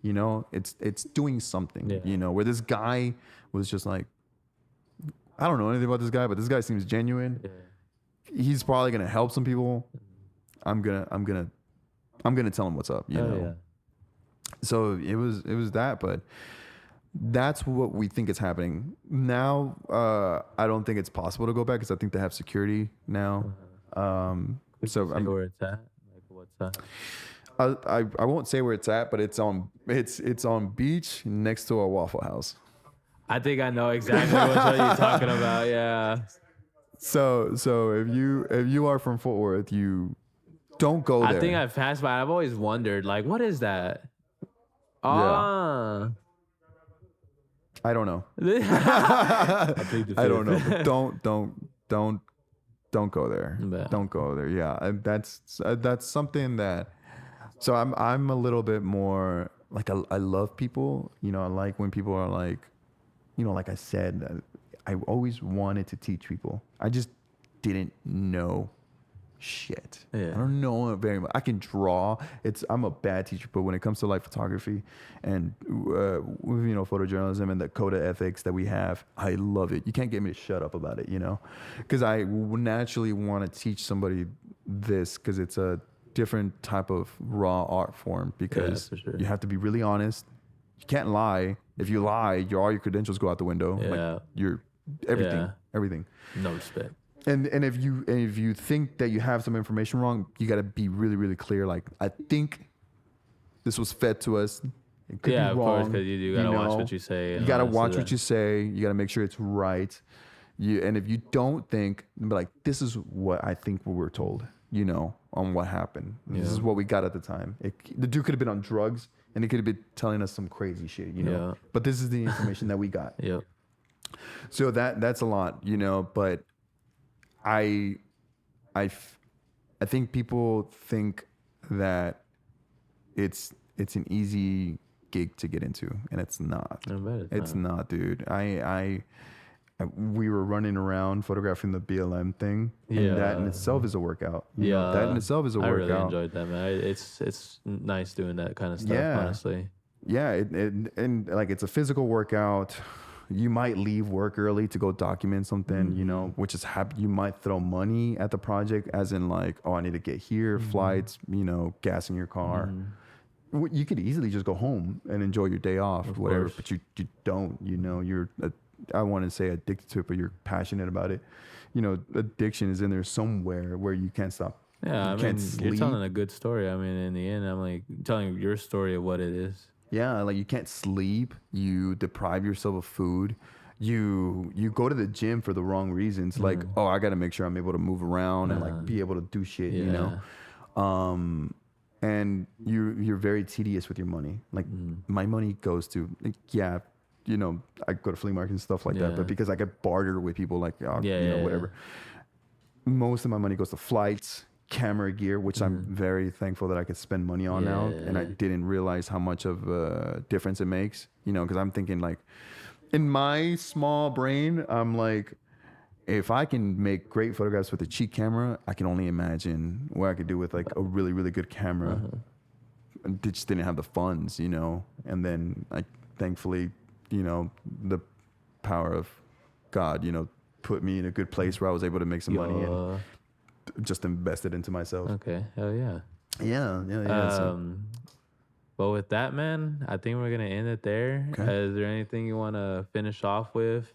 you know, it's doing something, you know, where this guy was just like, I don't know anything about this guy, but this guy seems genuine. He's probably going to help some people. I'm going to tell him what's up, you know? So it was that, but that's what we think is happening now. I don't think it's possible to go back because I think they have security now. So where it's at, like what's that? I won't say where it's at, but it's on beach next to a Waffle House. I think I know exactly what you're talking about. Yeah. So if you are from Fort Worth, you don't go there. I think I've passed by. I've always wondered, like, what is that? I don't know. I don't know. But don't go there. Don't go there. Yeah, and that's something that. So I'm a little bit more like I love people. You know, I like when people are like, you know, like I said, I always wanted to teach people. I just didn't know shit. I don't know very much. I can draw. I'm a bad teacher, but when it comes to like photography and you know, photojournalism and the code of ethics that we have, I love it. You can't get me to shut up about it, you know, because I naturally want to teach somebody this because it's a different type of raw art form because you have to be really honest. You can't lie. If you lie, all your credentials go out the window. Like you're everything. No respect. And if you think that you have some information wrong, you got to be really, really clear. Like, I think this was fed to us. It could be wrong. Of course, because you got to watch what you say. You got to watch what you say. You got to make sure it's right. And if you don't think, be like, this is what I think we were told, you know, on what happened. This is what we got at the time. The dude could have been on drugs, and he could have been telling us some crazy shit, you know. But this is the information that we got. So that's a lot, you know, but I think people think that it's an easy gig to get into, and it's not. It's not, dude. We were running around photographing the BLM thing, and that in itself is a workout. You know, that in itself is a workout. I really enjoyed that, man. It's nice doing that kind of stuff, honestly. Yeah, and like it's a physical workout. You might leave work early to go document something, you know, which is happy. You might throw money at the project, as in like, oh, I need to get here, flights, you know, gas in your car. You could easily just go home and enjoy your day off, Of whatever. course. But you don't, you know, I want to say addicted to it, but you're passionate about it. You know, addiction is in there somewhere where you can't stop. Yeah, I mean, you're telling a good story. I mean, in the end, I'm like telling your story of what it is. Yeah, like you can't sleep. You deprive yourself of food. You go to the gym for the wrong reasons. Like, oh, I got to make sure I'm able to move around and like be able to do shit, you know? And you're very tedious with your money. Like my money goes to, like, you know, I go to flea markets and stuff like that, but because I get barter with people, like, you know, whatever. Most of my money goes to flights, camera gear, which I'm very thankful that I could spend money on now. And I didn't realize how much of a difference it makes, you know, because I'm thinking like in my small brain, I'm like, if I can make great photographs with a cheap camera, I can only imagine what I could do with like a really, really good camera. I just didn't have the funds, you know, and then I thankfully, you know, the power of God, you know, put me in a good place where I was able to make some money and just invest it into myself. Okay, hell yeah. Yeah. But with that, man, I think we're gonna end it there. Okay. Is there anything you want to finish off with?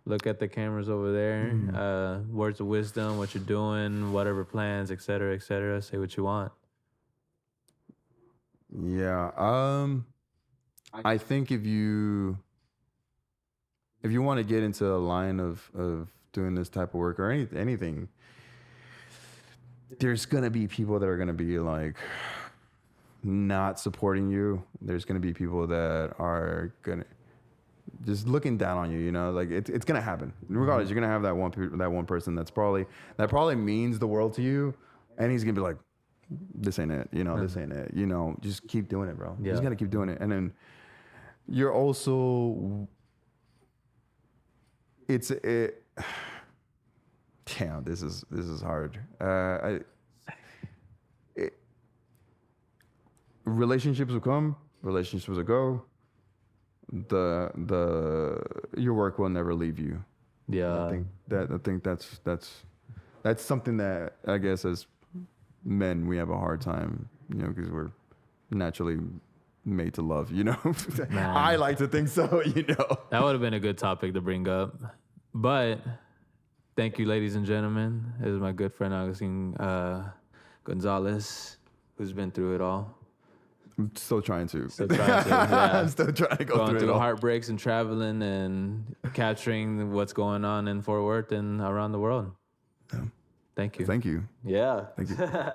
Look at the cameras over there. Words of wisdom, what you're doing, whatever plans, etc., etc. Say what you want. Yeah. I think if you want to get into a line of doing this type of work or anything, there's gonna be people that are gonna be like not supporting you. There's gonna be people that are gonna just looking down on you. You know, like it's gonna happen. Regardless, you're gonna have that one person that probably means the world to you, and he's gonna be like, "This ain't it." You know, this ain't it. You know, just keep doing it, bro. You just gotta keep doing it, and then you're also Damn, this is hard. Relationships will come, relationships will go. Your work will never leave you. Yeah. I think that's something that I guess as men we have a hard time, because we're naturally made to love, I like to think so, That would have been a good topic to bring up. But thank you, ladies and gentlemen. This is my good friend Agustin Gonzalez, who's been through it all. I'm still trying to. Yeah. I'm still trying to go Going through through it all. heartbreaks and traveling and capturing what's going on in Fort Worth and around the world. Yeah. Thank you. Thank you. Yeah. Thank you.